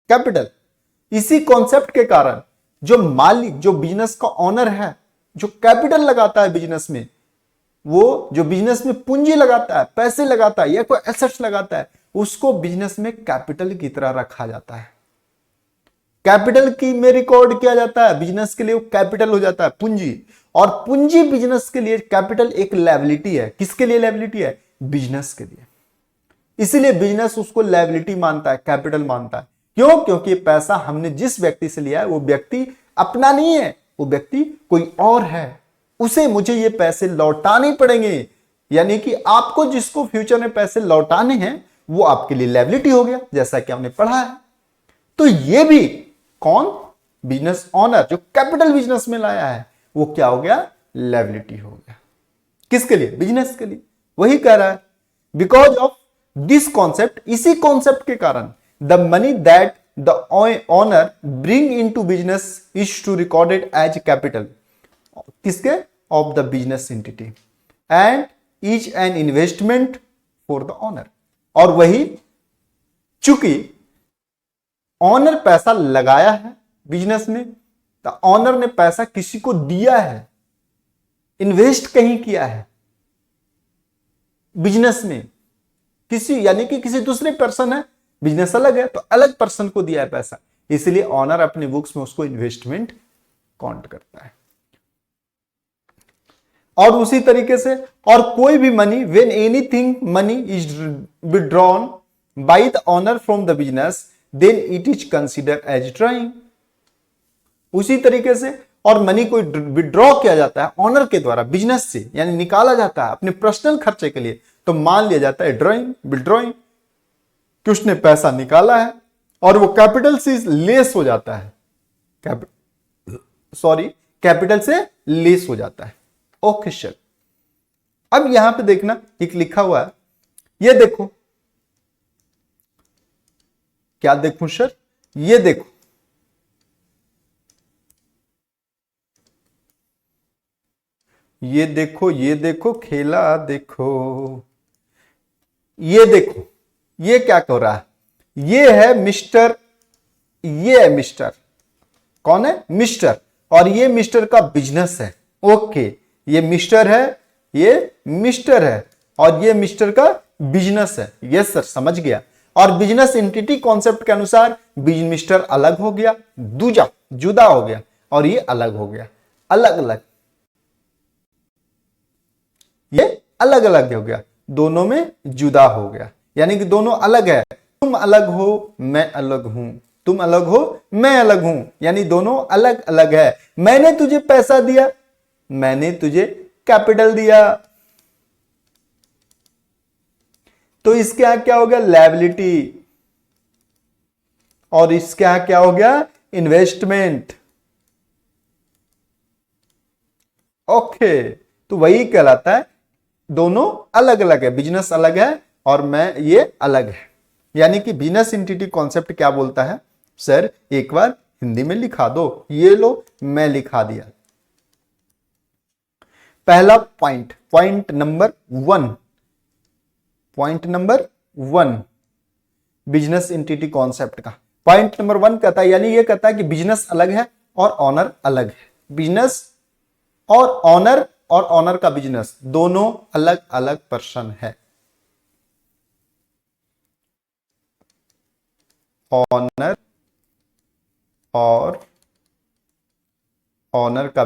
कैपिटल, इसी कॉन्सेप्ट के कारण जो मालिक, जो बिजनेस का ऑनर है, जो कैपिटल लगाता है बिजनेस में, वो जो बिजनेस में पूंजी लगाता है, पैसे लगाता है या कोई एसेट्स लगाता है, उसको बिजनेस में कैपिटल की तरह रखा जाता है। कैपिटल की में रिकॉर्ड किया जाता है, बिजनेस के लिए वो कैपिटल हो जाता है पूंजी, और पूंजी बिजनेस के लिए कैपिटल एक लायबिलिटी है। किसके लिए लायबिलिटी है? बिजनेस के लिए। इसीलिए बिजनेस उसको लायबिलिटी मानता है, कैपिटल मानता है। क्यों? क्योंकि पैसा हमने जिस व्यक्ति से लिया है वो व्यक्ति अपना नहीं है, वो व्यक्ति कोई और है, उसे मुझे ये पैसे लौटाने पड़ेंगे। यानी कि आपको जिसको फ्यूचर में पैसे लौटाने हैं वो आपके लिए लायबिलिटी हो गया, जैसा कि हमने पढ़ा है। तो ये भी कौन? बिजनेस ऑनर जो कैपिटल बिजनेस में लाया है वो क्या हो गया? लायबिलिटी हो गया। किसके लिए? बिजनेस के लिए। वही कह रहा है बिकॉज ऑफ दिस कॉन्सेप्ट, इसी कॉन्सेप्ट के कारण the money that the owner bring into business is to recorded as capital. किसके? Of the business entity and is an investment for the owner. और वही चूंकि ऑनर पैसा लगाया है बिजनेस में, तो ऑनर ने पैसा किसी को दिया है, इन्वेस्ट कहीं किया है बिजनेस में, किसी यानी कि किसी दूसरे पर्सन है, बिजनेस अलग है तो अलग पर्सन को दिया है पैसा, इसलिए ऑनर अपने बुक्स में उसको इन्वेस्टमेंट काउंट करता है। और उसी तरीके से और कोई भी money, when anything money is withdrawn by the owner from the business then it is consider as drawing. उसी तरीके से और मनी को विड्रॉ किया जाता है ऑनर के द्वारा बिजनेस से, यानी निकाला जाता है अपने पर्सनल खर्चे के लिए, तो मान लिया जाता है ड्राइंग, विड्रॉइंग, कि उसने पैसा निकाला है और वो कैपिटल से लेस हो जाता है, कैपिटल से लेस हो जाता है। ओके सर, अब यहां पे देखना एक लिखा हुआ है, ये देखो, क्या देखूं सर? ये देखो, ये देखो, ये देखो, खेला देखो, ये देखो, ये क्या कर रहा है? ये है मिस्टर, ये है मिस्टर, कौन है? मिस्टर, और ये मिस्टर का बिजनेस है। ओके, ये मिस्टर है, ये मिस्टर है, और ये मिस्टर का बिजनेस है। यस सर, समझ गया। और बिजनेस एंटिटी कॉन्सेप्ट के अनुसार मिस्टर अलग हो गया, दूजा जुदा हो गया, और ये अलग हो गया, अलग अलग, ये अलग अलग हो गया, दोनों में जुदा हो गया, यानी कि दोनों अलग है। तुम अलग हो, मैं अलग हूं, तुम अलग हो, मैं अलग हूं, यानी दोनों अलग अलग है। मैंने तुझे पैसा दिया, मैंने तुझे कैपिटल दिया, तो इसके यहां क्या हो गया? लायबिलिटी, और इसके यहां क्या हो गया? इन्वेस्टमेंट। ओके, तो वही कहलाता है, दोनों अलग अलग है, बिजनेस अलग है और मैं ये अलग है। यानी कि बिजनेस एंटिटी कॉन्सेप्ट क्या बोलता है? सर एक बार हिंदी में लिखा दो, ये लो मैं लिखा दिया। पहला point, point number one business entity concept का पॉइंट नंबर 1 कहता है, यानी ये कहता है कि बिजनेस अलग है और ऑनर अलग है। बिजनेस और ऑनर का बिजनेस दोनों अलग अलग पर्सन है। ऑनर और ऑनर का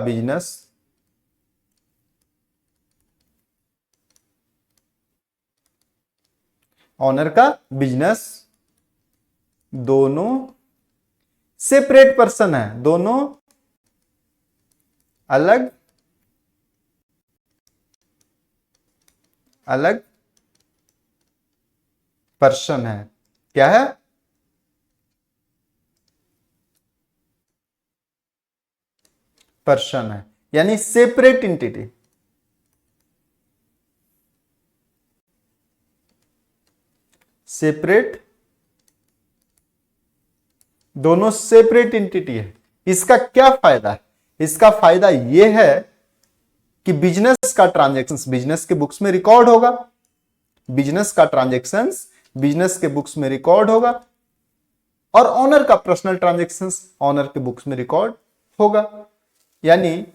बिजनेस दोनों सेपरेट पर्सन है, दोनों अलग अलग पर्सन है। क्या है? पर्सन है, यानी सेपरेट एंटिटी। सेपरेट, दोनों सेपरेट एंटिटी है। इसका क्या फायदा है? इसका फायदा यह है कि बिजनेस का ट्रांजैक्शंस बिजनेस के बुक्स में रिकॉर्ड होगा, बिजनेस का ट्रांजैक्शंस बिजनेस के बुक्स में रिकॉर्ड होगा, और ऑनर का पर्सनल ट्रांजैक्शंस ऑनर के बुक्स में रिकॉर्ड होगा। यानी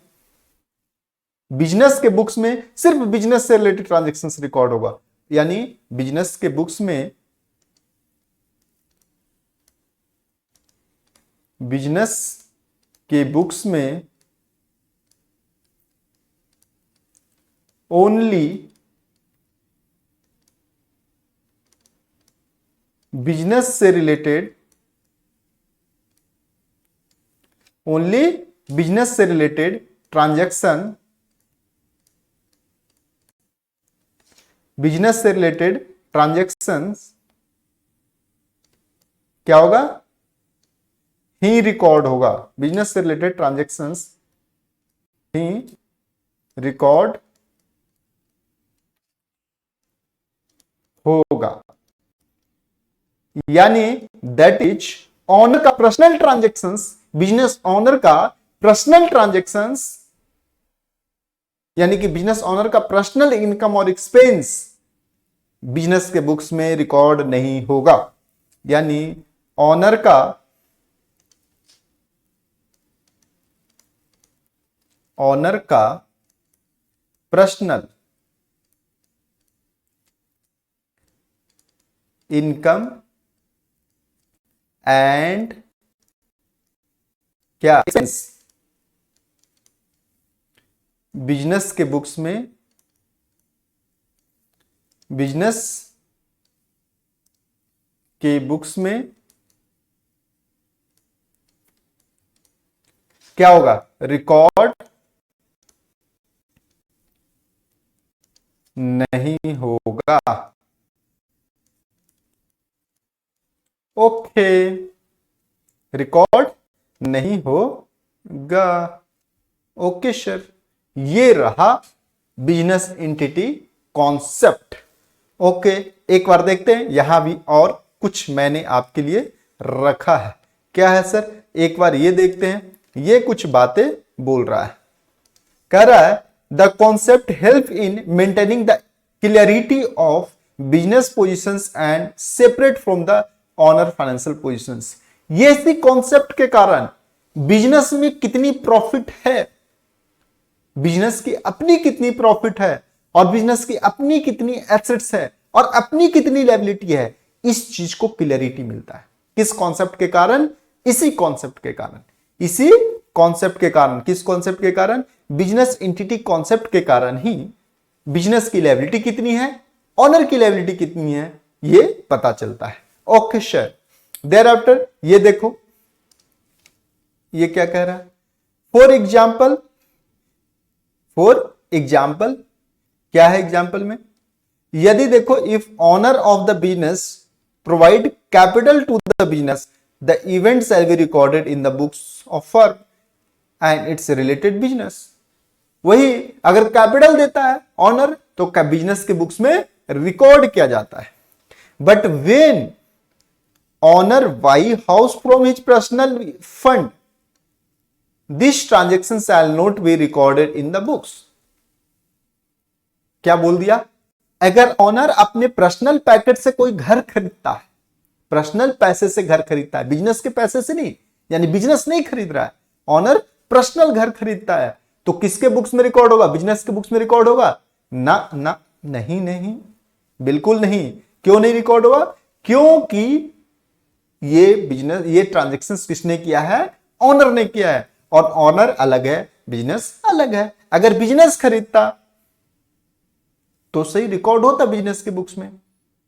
बिजनेस के बुक्स में सिर्फ बिजनेस से रिलेटेड ट्रांजैक्शंस रिकॉर्ड होगा, यानी बिजनेस के बुक्स में ओनली बिजनेस से रिलेटेड ट्रांजैक्शन, बिजनेस से रिलेटेड ट्रांजैक्शंस क्या होगा? ही रिकॉर्ड होगा। बिजनेस से रिलेटेड ट्रांजैक्शंस ही रिकॉर्ड होगा। यानी दैट इज ऑनर का पर्सनल ट्रांजैक्शंस, बिजनेस ऑनर का पर्सनल ट्रांजैक्शंस, यानी कि बिजनेस ऑनर का पर्सनल इनकम और एक्सपेंस बिजनेस के बुक्स में रिकॉर्ड नहीं होगा। यानी ऑनर का पर्सनल इनकम एंड क्या एक्सपेंस बिजनेस के बुक्स में, बिजनेस के बुक्स में क्या होगा? रिकॉर्ड नहीं होगा। ओके, रिकॉर्ड नहीं होगा। ओके सर, ये रहा बिजनेस एंटिटी कॉन्सेप्ट। ओके, एक बार देखते हैं, यहां भी और कुछ मैंने आपके लिए रखा है। क्या है सर? एक बार ये देखते हैं, ये कुछ बातें बोल रहा है। कह रहा है the concept help in maintaining the clarity of business positions and separate from the owner financial positions. ये इसी कॉन्सेप्ट के कारण बिजनेस में कितनी प्रॉफिट है, बिजनेस की अपनी कितनी प्रॉफिट है, और बिजनेस की अपनी कितनी एसेट्स है, और अपनी कितनी लायबिलिटी है, इस चीज को क्लियरिटी मिलता है। किस कॉन्सेप्ट के कारण? इसी कॉन्सेप्ट के कारण, इसी कॉन्सेप्ट के कारण। किस कॉन्सेप्ट के कारण? बिजनेस एंटिटी कॉन्सेप्ट के कारण ही बिजनेस की लायबिलिटी कितनी है, ऑनर की लायबिलिटी कितनी है, ये पता चलता है। ओके सर, देयर आफ्टर ये देखो, ये क्या कह रहा है? फॉर एग्जाम्पल क्या है एग्जाम्पल में? यदि देखो, if owner of the business provide capital to the business, the event shall be recorded in the books of firm and its related business. वही अगर कैपिटल देता है ऑनर, तो बिजनेस के बुक्स में रिकॉर्ड किया जाता है। But when owner buy house from his personal fund, this transaction shall not be recorded in the books. क्या बोल दिया? अगर ऑनर अपने पर्सनल पैकेट से कोई घर खरीदता है, पर्सनल पैसे से घर खरीदता है, बिजनेस के पैसे से नहीं, यानी बिजनेस नहीं खरीद रहा है, ऑनर पर्सनल घर खरीदता है, तो किसके बुक्स में रिकॉर्ड होगा? बिजनेस के बुक्स में रिकॉर्ड होगा ना? नहीं, बिल्कुल नहीं। क्यों नहीं रिकॉर्ड होगा? क्योंकि ये बिजनेस, ये ट्रांजैक्शंस किसने किया है? ऑनर ने किया है, और ऑनर अलग है, बिजनेस अलग है। अगर बिजनेस खरीदता तो सही रिकॉर्ड होता बिजनेस के बुक्स में।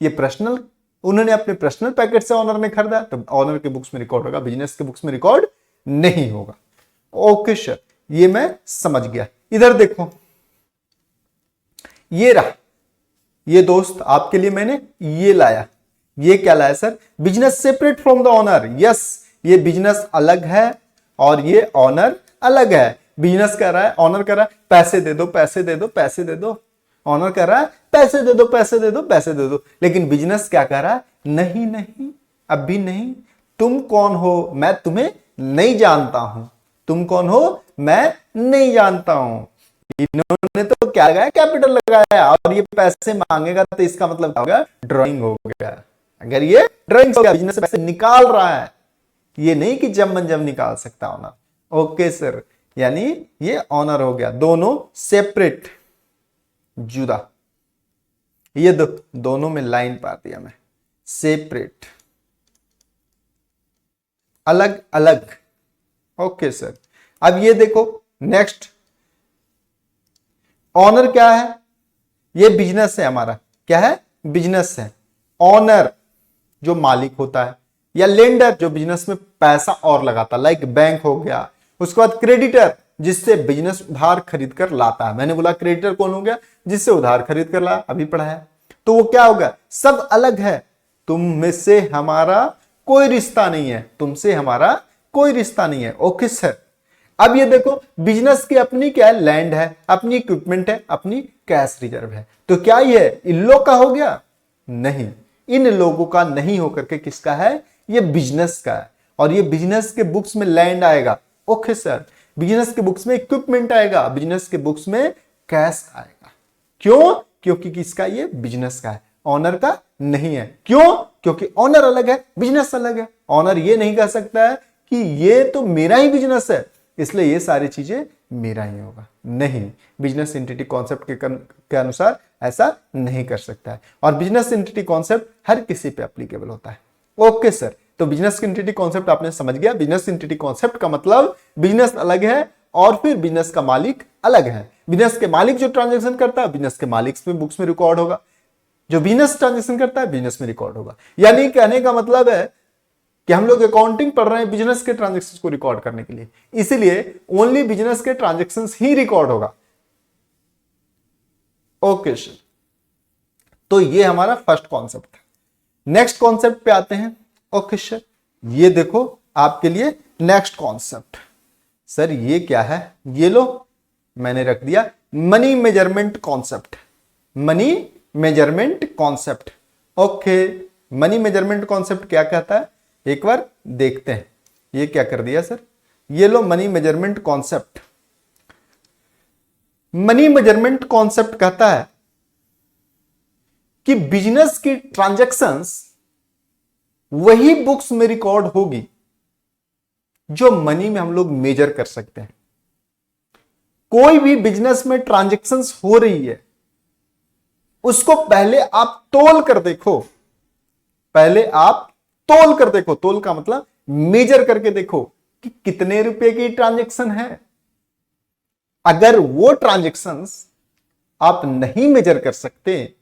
ये पर्सनल, उन्होंने अपने पर्सनल पैकेट से ऑनर ने खरीदा, तो ऑनर के बुक्स में रिकॉर्ड होगा, बिजनेस के बुक्स में रिकॉर्ड नहीं होगा। ओके सर, ये मैं समझ गया। इधर देखो, ये रहा, ये दोस्त आपके लिए मैंने ये लाया। ये क्या लाया sir? Business separate from the owner. Yes, ये बिजनेस अलग है और ये ऑनर अलग है। बिजनेस कह रहा है, ऑनर कह रहा है पैसे दे दो, पैसे दे दो, पैसे दे दो। ऑनर कह रहा है पैसे दे दो, पैसे दे दो, पैसे दे दो। लेकिन बिजनेस क्या कह रहा है? नहीं नहीं, अभी नहीं। तुम कौन हो? मैं तुम्हें नहीं जानता हूं। तुम कौन हो? मैं नहीं जानता हूं। इन्होंने तो क्या लगाया? कैपिटल लगाया, और ये पैसे मांगेगा तो इसका मतलब क्या हो गया? ड्राइंग हो गया। अगर ये ड्राइंग हो गया, बिजनेस से पैसे निकाल रहा है, ये नहीं कि जब मन जब निकाल सकता ऑनर। ओके सर, यानी ये ऑनर हो गया। दोनों सेपरेट, जुदा। ये दोनों में लाइन पा दिया मैं, सेपरेट, अलग अलग। ओके सर, अब ये देखो नेक्स्ट, ऑनर क्या है? ये बिजनेस है हमारा। क्या है? बिजनेस है। ऑनर जो मालिक होता है, या लेंडर जो बिजनेस में पैसा और लगाता, लाइक बैंक हो गया। उसके बाद क्रेडिटर, जिससे बिजनेस उधार खरीद कर लाता है। मैंने बोला क्रेडिटर कौन हो गया? जिससे उधार खरीद कर लाया, अभी पढ़ा है। तो वो क्या होगा? सब अलग है। तुम में से हमारा कोई रिश्ता नहीं है, तुमसे हमारा कोई रिश्ता नहीं है। ओके सर, अब ये देखो, बिजनेस की अपनी क्या है? लैंड है, अपनी इक्विपमेंट है, अपनी कैश रिजर्व है। तो क्या ये इन लोग का हो गया? नहीं, इन लोगों का नहीं होकर के किसका है? ये बिजनेस का है। और ये बिजनेस के बुक्स में लैंड आएगा। ओके सर, बिजनेस के बुक्स में इक्विपमेंट आएगा, बिजनेस के बुक्स में कैश आएगा। क्यों? क्योंकि किसका? ये बिजनेस का है, ऑनर का नहीं है। क्यों? क्योंकि ऑनर अलग है, बिजनेस अलग है। ऑनर ये नहीं कह सकता है कि ये तो मेरा ही बिजनेस है, इसलिए ये सारी चीजें मेरा ही होगा। नहीं, बिजनेस एंटिटी कॉन्सेप्ट के अनुसार ऐसा नहीं कर सकता है। और बिजनेस एंटिटी कॉन्सेप्ट हर किसी पे एप्लीकेबल होता है। ओके सर, तो बिजनेस एंटिटी कॉन्सेप्ट आपने समझ गया। बिजनेस एंटिटी कॉन्सेप्ट का मतलब बिजनेस अलग है और फिर बिजनेस का मालिक अलग है। बिजनेस के मालिक जो ट्रांजैक्शन करता है, बिजनेस के मालिक में बुक्स में रिकॉर्ड होगा। जो बिजनेस ट्रांजैक्शन करता है, बिजनेस में रिकॉर्ड होगा। यानी कहने का मतलब है कि हम लोग अकाउंटिंग पढ़ रहे हैं बिजनेस के ट्रांजैक्शंस को रिकॉर्ड करने के लिए, इसलिए ओनली बिजनेस के ट्रांजैक्शंस ही रिकॉर्ड होगा। ओके सर, तो ये हमारा फर्स्ट कॉन्सेप्ट था। नेक्स्ट कॉन्सेप्ट पे आते हैं। ओके सर, ये देखो आपके लिए नेक्स्ट कॉन्सेप्ट। सर ये क्या है? ये लो, मैंने रख दिया money measurement concept. Money measurement concept. Okay, money measurement concept क्या कहता है? एक बार देखते हैं। ये क्या कर दिया सर? ये लो money measurement concept. Money measurement concept कहता है कि बिजनेस की ट्रांजैक्शंस वही बुक्स में रिकॉर्ड होगी जो मनी में हम लोग मेजर कर सकते हैं। कोई भी बिजनेस में ट्रांजैक्शंस हो रही है, उसको पहले आप तोल कर देखो। पहले आप तोल कर देखो। तोल का मतलब मेजर करके देखो कि कितने रुपए की ट्रांजैक्शन है। अगर वो ट्रांजैक्शंस आप नहीं मेजर कर सकते,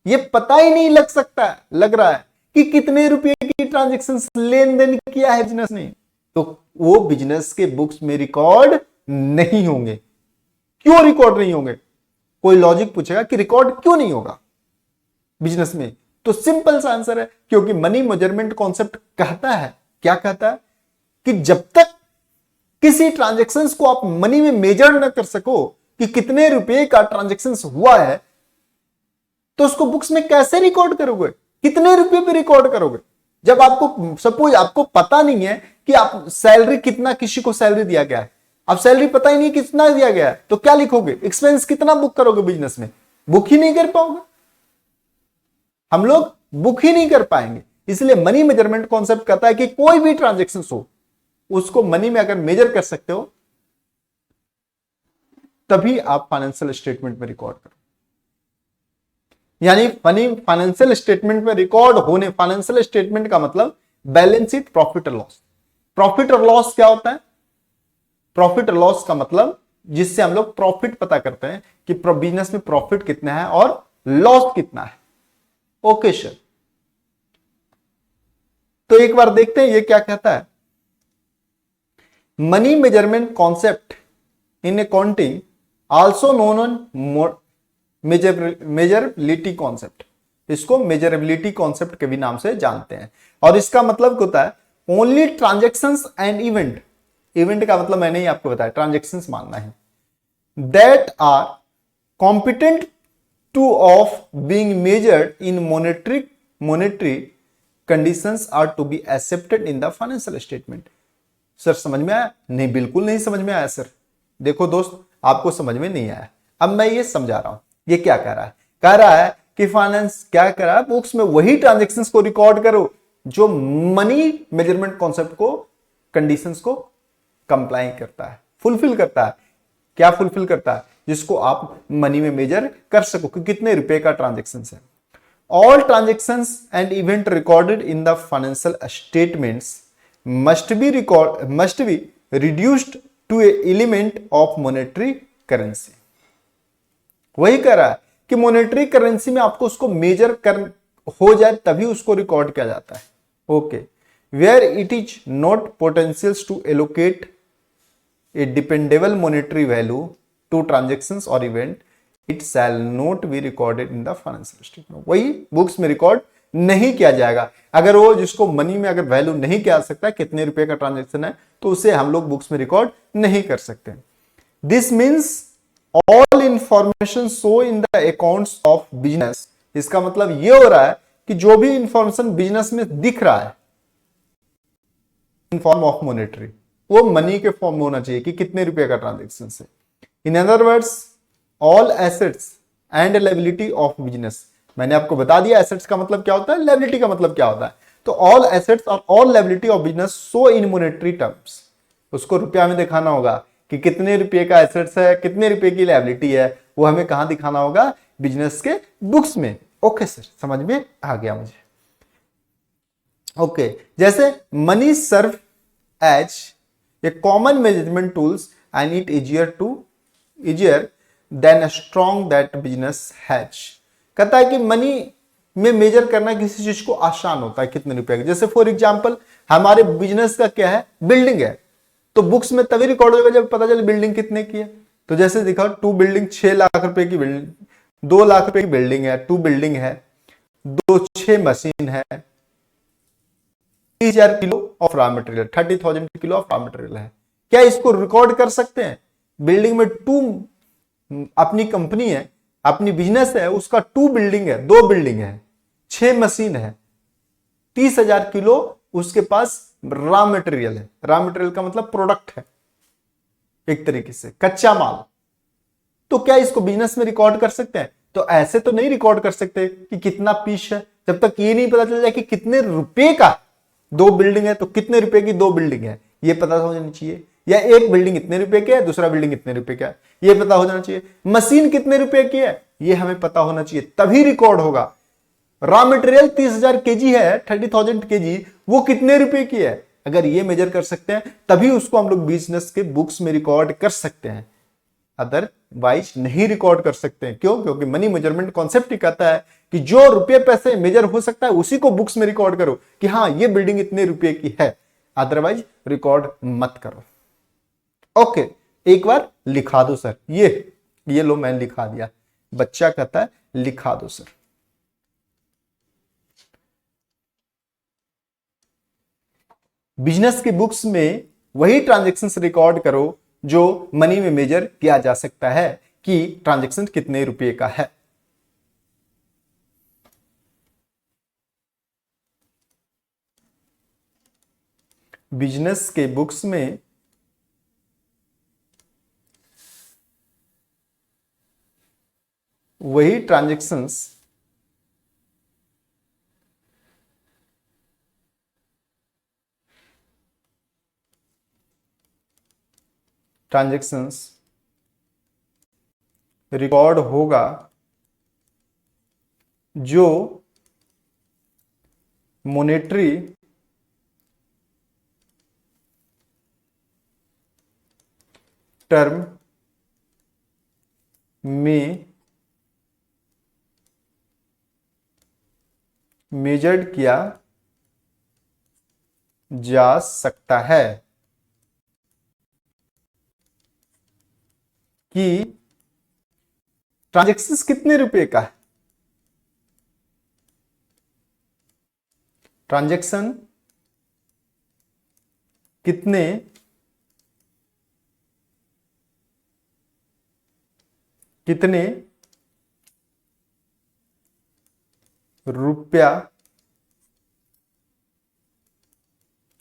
ये पता ही नहीं लग रहा है कि कितने रुपए की ट्रांजैक्शंस लेन देन किया है बिजनेस ने, तो वो बिजनेस के बुक्स में रिकॉर्ड नहीं होंगे। क्यों रिकॉर्ड नहीं होंगे? कोई लॉजिक पूछेगा कि रिकॉर्ड क्यों नहीं होगा बिजनेस में, तो सिंपल सा आंसर है क्योंकि मनी मेजरमेंट कॉन्सेप्ट कहता है, क्या कहता है कि जब तक किसी ट्रांजैक्शंस को आप मनी में मेजर न कर सको कि कितने रुपए का ट्रांजैक्शंस हुआ है, तो उसको बुक्स में कैसे रिकॉर्ड करोगे? कितने रुपए पे रिकॉर्ड करोगे? जब आपको सपोज आपको पता नहीं है कि आप सैलरी कितना, किसी को सैलरी दिया गया है, अब सैलरी पता ही नहीं कितना दिया गया है, तो क्या लिखोगे? एक्सपेंस कितना बुक करोगे बिजनेस में? बुक ही नहीं कर पाओगे। हम लोग बुक ही नहीं कर पाएंगे। इसलिए मनी मेजरमेंट कॉन्सेप्ट कहता है कि कोई भी ट्रांजैक्शन हो, उसको मनी में अगर मेजर कर सकते हो, तभी आप फाइनेंशियल स्टेटमेंट में रिकॉर्ड करो। यानी फाइनेंशियल स्टेटमेंट में रिकॉर्ड होने, फाइनेंशियल स्टेटमेंट का मतलब बैलेंस शीट, प्रॉफिट और लॉस। प्रॉफिट और लॉस क्या होता है? प्रॉफिट और लॉस का मतलब जिससे हम लोग प्रॉफिट पता करते हैं कि बिजनेस में प्रॉफिट कितना है और लॉस कितना है। ओके सर, तो एक बार देखते हैं ये क्या कहता है। Money measurement concept in accounting also known on measurability concept, इसको मेजरेबिलिटी कॉन्सेप्ट के भी नाम से जानते हैं। और इसका मतलब होता है only transactions and event, event का मतलब मैंने ही आपको बताया, ट्रांजेक्शंस मानना है, that are competent to of being measured in monetary conditions are to be accepted in the financial statement. Sir समझ में आया? नहीं, बिल्कुल नहीं समझ में आया सर। देखो दोस्त, आपको समझ में नहीं आया, अब मैं ये समझा रहा हूं। ये क्या कह रहा है? कह रहा है कि फाइनेंस क्या कह रहा है, बुक्स में वही ट्रांजेक्शंस को रिकॉर्ड करो जो मनी मेजरमेंट कॉन्सेप्ट को, कंडीशंस को कंप्लाई करता है, फुलफिल करता है। क्या फुलफिल करता है? जिसको आप मनी में मेजर कर सको कि कितने रुपए का ट्रांजेक्शन है। All transactions and event recorded in the financial statements must be reduced to a element of monetary currency। वही कह रहा है कि मॉनेटरी करेंसी में आपको उसको मेजर कर हो जाए तभी उसको रिकॉर्ड किया जाता है। Okay, where it is not potentials to allocate a dependable monetary value to transactions और event, it shall not be recorded in the financial statement. वही बुक्स में रिकॉर्ड नहीं किया जाएगा। अगर वो जिसको मनी में अगर वैल्यू नहीं किया सकता कितने रुपए का ट्रांजेक्शन है, तो उसे हम लोग बुक्स में रिकॉर्ड नहीं कर सकते। This means all information show in the accounts of business. इसका मतलब ये हो रहा है कि जो भी इंफॉर्मेशन बिजनेस में दिख रहा है इन फॉर्म ऑफ मॉनेटरी, वो मनी के फॉर्म में होना चाहिए कि कितने रुपए का ट्रांजेक्शन है। In other words, all assets and liability of business. मैंने आपको बता दिया एसेट्स का मतलब क्या होता है, लायबिलिटी का मतलब क्या होता है। तो ऑल एसेट्स और all liability of business so in monetary terms. उसको रुपया में दिखाना होगा कि कितने रुपए का एसेट्स है, कितने रुपए की लायबिलिटी है, वो हमें कहां दिखाना होगा? बिजनेस के बुक्स में। ओके सर, समझ में आ गया मुझे। ओके, जैसे money serve as a common management tools and it easier than a strong that business has. कहता है कि मनी में मेजर करना किसी चीज को आसान होता है कितने रुपए का। जैसे फॉर एग्जांपल हमारे बिजनेस का क्या है, बिल्डिंग है, तो बुक्स में तभी रिकॉर्ड होगा जब पता चले बिल्डिंग कितने की है। तो जैसे दिखाओ, 2 बिल्डिंग 6 लाख रुपए की बिल्डिंग, 2 लाख रुपए की बिल्डिंग है, 2 बिल्डिंग है, 6 मशीन है, 30,000 kilo of raw material, 30,000 kilo of raw material है। क्या इसको रिकॉर्ड कर सकते हैं? बिल्डिंग में 2 अपनी कंपनी है, अपनी बिजनेस है, उसका 2 बिल्डिंग है, 2 बिल्डिंग है, 6 मशीन है, 30,000 किलो उसके पास रॉ मटेरियल है। रॉ मटेरियल का मतलब प्रोडक्ट है, एक तरीके से कच्चा माल। तो क्या इसको बिजनेस में रिकॉर्ड कर सकते हैं? तो ऐसे तो नहीं रिकॉर्ड कर सकते कि कितना पीस है, जब तक ये नहीं पता चल जाए कि कितने रुपए का 2 बिल्डिंग है, तो कितने रुपए की 2 बिल्डिंग है, ये पता हो जानी चाहिए। या एक बिल्डिंग इतने रुपए की है, दूसरा बिल्डिंग इतने रुपए का है, ये पता हो जाना चाहिए। मशीन कितने रुपए की है, ये हमें पता होना चाहिए, तभी रिकॉर्ड होगा। रॉ मटेरियल 30,000 केजी है, 30,000 केजी, वो कितने रुपए की है, अगर ये मेजर कर सकते हैं तभी उसको हम लोग बिजनेस के बुक्स में रिकॉर्ड कर सकते हैं, अदरवाइज नहीं रिकॉर्ड कर सकते हैं। क्यों? क्योंकि मनी मेजरमेंट कॉन्सेप्ट ही कहता है कि जो रुपए पैसे मेजर हो सकता है उसी को बुक्स में रिकॉर्ड करो कि हाँ ये बिल्डिंग इतने रुपए की है, अदरवाइज रिकॉर्ड मत करो। ओके, एक बार लिखा दो सर, ये लो मैंने लिखा दिया। बच्चा कहता है लिखा दो सर। बिजनेस की बुक्स में वही ट्रांजैक्शंस रिकॉर्ड करो जो मनी में मेजर किया जा सकता है कि ट्रांजैक्शन कितने रुपए का है। बिजनेस के बुक्स में वही ट्रांजैक्शंस रिकॉर्ड होगा जो मॉनेटरी टर्म में मेजर्ड किया जा सकता है कि ट्रांजेक्शन कितने रुपए का है, ट्रांजैक्शन कितने कितने रुपया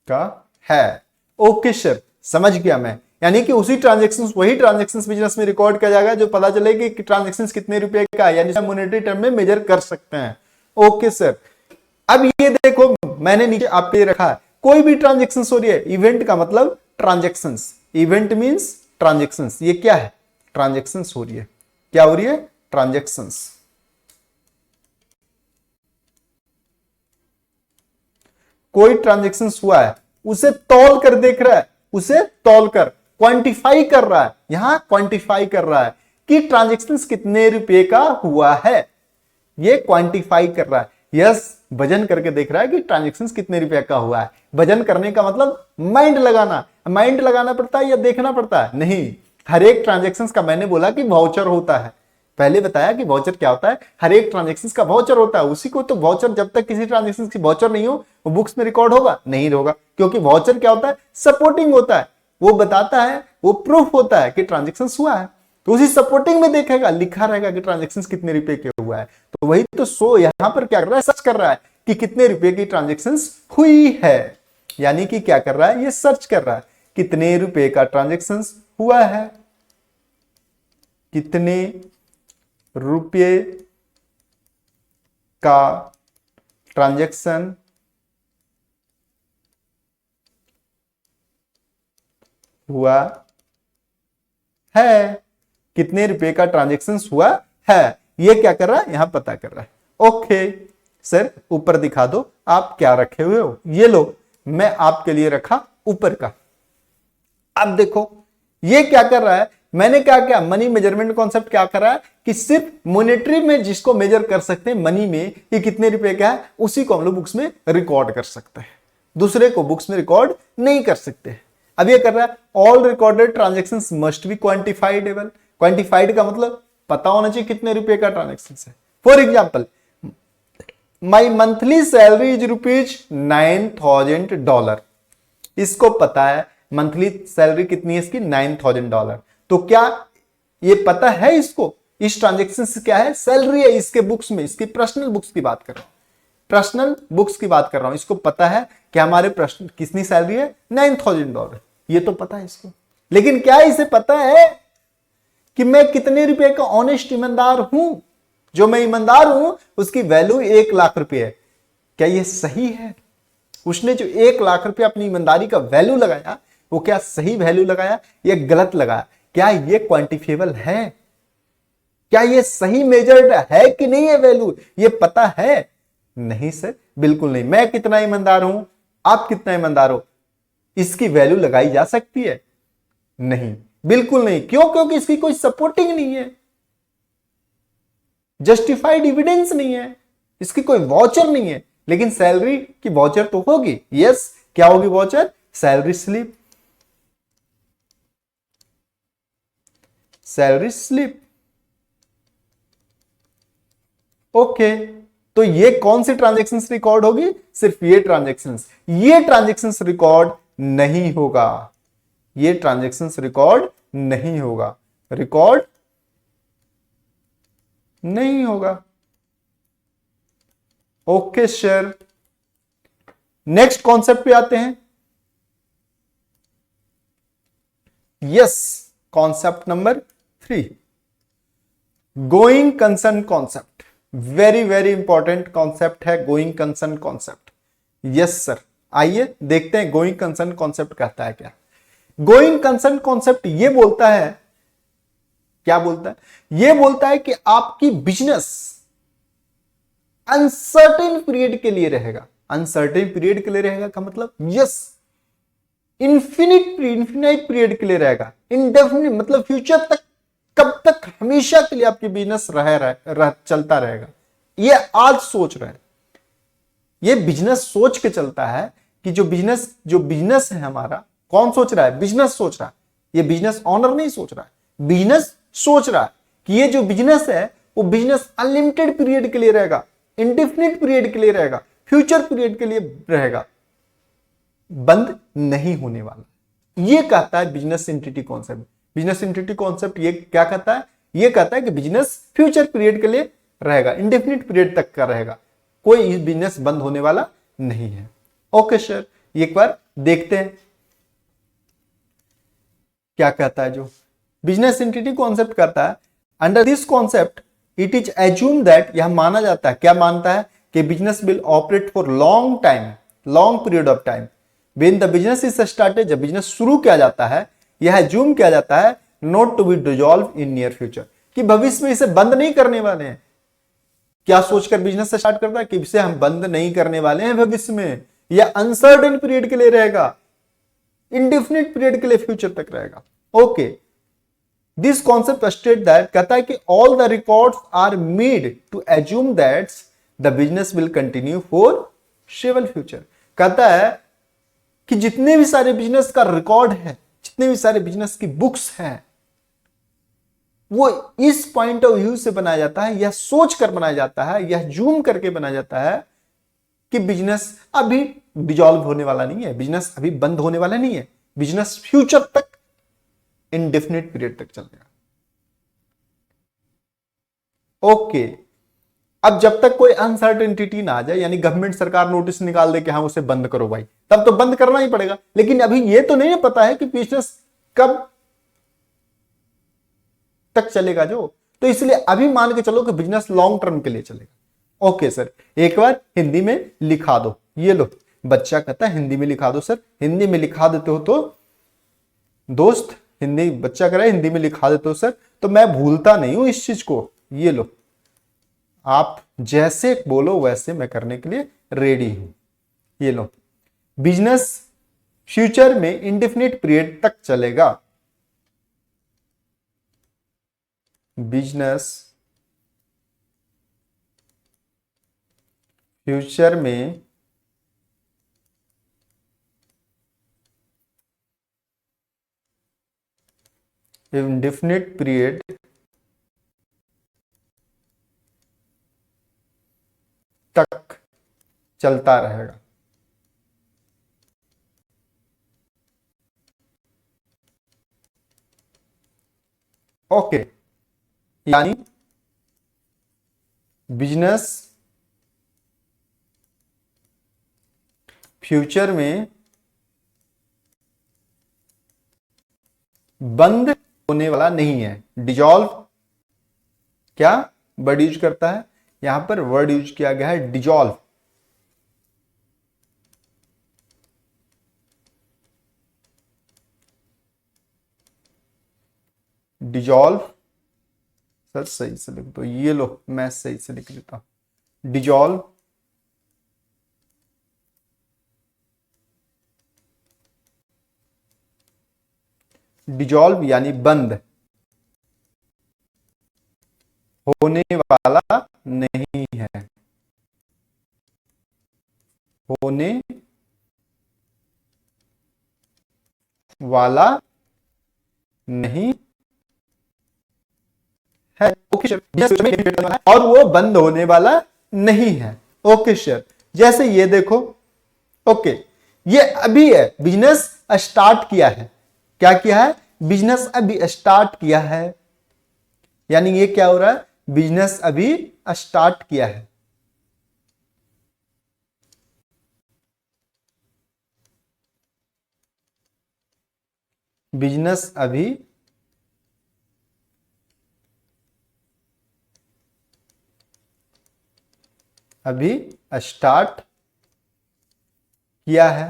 का है। ओके सर, समझ गया मैं। यानी कि उसी ट्रांजैक्शंस, वही ट्रांजैक्शंस बिजनेस में रिकॉर्ड किया जाएगा जो पता चले कि ट्रांजैक्शंस कितने रुपए का है, यानी मॉनेटरी टर्म में मेजर कर सकते हैं। ओके सर, अब ये देखो मैंने नीचे आपके लिए रखा है, कोई भी ट्रांजैक्शंस हो रही है, इवेंट का मतलब ट्रांजैक्शंस, इवेंट मींस ट्रांजैक्शंस। ये क्या है? ट्रांजैक्शंस हो रही है। क्या हो रही है? ट्रांजैक्शंस। कोई ट्रांजैक्शंस हुआ है, उसे तौल कर देख रहा है, उसे तौल कर क्वांटिफाई कर रहा है, यहां क्वांटिफाई कर रहा है कि ट्रांजैक्शंस कितने रुपए का हुआ है, ये क्वांटिफाई कर रहा है। यस, वजन करके देख रहा है कि ट्रांजैक्शंस कितने रुपए का हुआ है। वजन करने का मतलब माइंड लगाना, माइंड लगाना पड़ता है या देखना पड़ता है? नहीं, हर एक ट्रांजैक्शंस का मैंने बोला कि वाउचर होता है, पहले बताया कि वाउचर क्या होता है, हर एक ट्रांजैक्शंस का वाउचर होता है। उसी को तो वाउचर, जब तक किसी ट्रांजैक्शंस की वाउचर नहीं हो वो बुक्स में रिकॉर्ड होगा नहीं होगा, क्योंकि वाउचर क्या होता है? सपोर्टिंग होता है, वो बताता है, वो प्रूफ होता है कि ट्रांजैक्शंस हुआ है। तो उसी सपोर्टिंग में देखेगा, लिखा रहेगा कि ट्रांजैक्शंस कितने रुपए के हुआ है। तो वही तो सो यहां पर क्या कर रहा है? सर्च कर रहा है कि कितने रुपए की ट्रांजैक्शंस हुई है, यानी कि क्या कर रहा है? ये सर्च कर रहा है कितने रुपए का ट्रांजैक्शंस हुआ है, कितने रुपये का ट्रांजैक्शन हुआ है, कितने रुपए का ट्रांजैक्शन हुआ है, ये क्या कर रहा है? यहां पता कर रहा है। ओके सर, ऊपर दिखा दो आप क्या रखे हुए हो। ये लो, मैं आपके लिए रखा ऊपर का। अब देखो ये क्या कर रहा है, मैंने क्या किया, मनी मेजरमेंट कॉन्सेप्ट क्या कर रहा है कि सिर्फ मॉनेटरी में जिसको मेजर कर सकते हैं, मनी में ये कितने रुपए का है, उसी को हम लोग बुक्स में रिकॉर्ड कर सकते हैं, दूसरे को बुक्स में रिकॉर्ड नहीं कर सकते। अब ये कर रहा है all recorded transactions must be quantifiable. Quantified का मतलब पता होना चाहिए कितने रुपए का ट्रांजैक्शन है। For example, my monthly salary is $9,000, इसको पता है मंथली सैलरी कितनी है इसकी, $9,000। तो क्या ये पता है इसको, इस ट्रांजैक्शन से क्या है? सैलरी है इसके बुक्स में, इसकी पर्सनल बुक्स की बात कर रहा हूं, पर्सनल बुक्स की बात कर रहा हूं। इसको पता है कि हमारे पर्सनल कितनी सैलरी है, $9,000, ये तो पता है इसको। लेकिन क्या इसे पता है कि मैं कितने रुपए का ऑनेस्ट ईमानदार हूं? जो मैं ईमानदार हूं उसकी वैल्यू 1,00,000 रुपए है। क्या ये सही है? उसने जो 1,00,000 रुपया अपनी ईमानदारी का वैल्यू लगाया, वो क्या सही वैल्यू लगाया या गलत लगाया? क्या ये क्वांटिफिएबल है? क्या ये सही मेजर्ड है कि नहीं है वैल्यू? ये पता है? नहीं सर, बिल्कुल नहीं। मैं कितना ईमानदार हूं, आप कितना ईमानदार हो, इसकी वैल्यू लगाई जा सकती है? नहीं, बिल्कुल नहीं। क्यों? क्योंकि इसकी कोई सपोर्टिंग नहीं है, जस्टिफाइड एविडेंस नहीं है, इसकी कोई वाउचर नहीं है। लेकिन सैलरी की वाउचर तो होगी। यस, क्या होगी voucher? Salary slip, salary slip. Okay, तो ये कौन सी ट्रांजैक्शंस रिकॉर्ड होगी? सिर्फ ये ट्रांजैक्शंस। ये ट्रांजैक्शंस रिकॉर्ड नहीं होगा, ये ट्रांजैक्शंस रिकॉर्ड नहीं होगा, रिकॉर्ड नहीं होगा। ओके सर, नेक्स्ट कॉन्सेप्ट पे आते हैं। Yes, concept number 3, going concern concept. Very very important concept है going concern concept. Yes sir, आइए देखते हैं गोइंग कंसर्न कॉन्सेप्ट कहता है क्या। गोइंग कंसर्न कॉन्सेप्ट ये बोलता है, क्या बोलता है? ये बोलता है कि आपकी बिजनेस अनसर्टेन पीरियड के लिए रहेगा। अनसर्टेन पीरियड के लिए रहेगा का मतलब, यस, इन्फिनाइट पीरियड के लिए रहेगा, इंडेफिनिट मतलब फ्यूचर तक, कब तक, हमेशा के लिए आपकी बिजनेस चलता रहेगा। ये आज सोच रहे हैं, ये बिजनेस सोच के चलता है कि जो बिजनेस है हमारा, कौन सोच रहा है? बिजनेस सोच रहा है। ये बिजनेस ऑनर नहीं सोच रहा है, बिजनेस सोच रहा है कि ये जो बिजनेस है वो बिजनेस अनलिमिटेड पीरियड के लिए रहेगा, इंडेफिनिट पीरियड के लिए रहेगा, फ्यूचर पीरियड के लिए रहेगा, बंद नहीं होने वाला। ये कहता है business entity concept. Business entity concept ये क्या कहता है? ये कहता है कि बिजनेस फ्यूचर पीरियड के लिए रहेगा, इंडेफिनिट पीरियड तक का रहेगा, कोई बिजनेस बंद होने वाला नहीं है। ओके सर, एक बार देखते हैं क्या कहता है। जो बिजनेस एंटिटी कॉन्सेप्ट करता है, under this concept it is assume that, यह माना जाता है, क्या मानता है कि business will operate for long time, long period of time. When the business is started, जब बिजनेस शुरू किया जाता है, यह एज्यूम किया जाता है not to be dissolve in near future, कि भविष्य में इसे बंद नहीं करने वाले हैं। क्या सोचकर बिजनेस स्टार्ट करता है? कि इसे हम बंद नहीं करने वाले हैं भविष्य में, यह अनसर्टेन पीरियड के लिए रहेगा, इंडेफिनिट पीरियड के लिए, फ्यूचर तक रहेगा। Okay, this concept state that, कहता है कि all the records are made to assume that the business will continue for several future. कहता है कि जितने भी सारे बिजनेस का रिकॉर्ड है, जितने भी सारे बिजनेस की बुक्स हैं, वो इस पॉइंट ऑफ व्यू से बनाया जाता है, यह सोच कर बनाया जाता है, यह जूम करके बनाया जाता है कि बिजनेस अभी डिसॉल्व होने वाला नहीं है, बिजनेस अभी बंद होने वाला नहीं है, बिजनेस फ्यूचर तक, इंडेफिनिट पीरियड तक चलेगा। ओके, अब जब तक कोई अनसर्टेनिटी ना आ जाए, यानी गवर्नमेंट सरकार नोटिस निकाल दे कि हाँ उसे बंद करो भाई, तब तो बंद करना ही पड़ेगा। लेकिन अभी ये तो नहीं पता है कि बिजनेस कब तक चलेगा जो, तो इसलिए अभी मान के चलो कि बिजनेस लॉन्ग टर्म के लिए चलेगा। ओके सर, एक बार हिंदी में लिखा दो, ये लो, बच्चा कहता है हिंदी में लिखा दो सर। हिंदी में लिखा देते हो तो दोस्त, हिंदी बच्चा कह रहा है हिंदी में लिखा देते हो सर, तो मैं भूलता नहीं हूं इस चीज को। ये लो, आप जैसे बोलो वैसे मैं करने के लिए रेडी हूं। ये लो, बिजनेस फ्यूचर में इंडेफिनिट पीरियड तक चलेगा, बिजनेस फ्यूचर में इंडेफिनिट पीरियड तक चलता रहेगा। ओके, यानी बिजनेस फ्यूचर में बंद होने वाला नहीं है, डिसॉल्व, क्या वर्ड यूज करता है यहां पर? वर्ड यूज किया गया है डिसॉल्व। डिसॉल्व सर सही से लिख दो, ये लो मैं सही से लिख लेता हूं, डिसॉल्व डिसॉल्व यानी बंद होने वाला नहीं है, होने वाला नहीं है। ओके सर, और वो बंद होने वाला नहीं है। ओके सर, जैसे ये देखो, ओके ये अभी है, बिजनेस स्टार्ट किया है, क्या किया है? बिजनेस अभी स्टार्ट किया है, यानी ये क्या हो रहा है? बिजनेस अभी स्टार्ट किया है। बिजनेस अभी स्टार्ट किया है।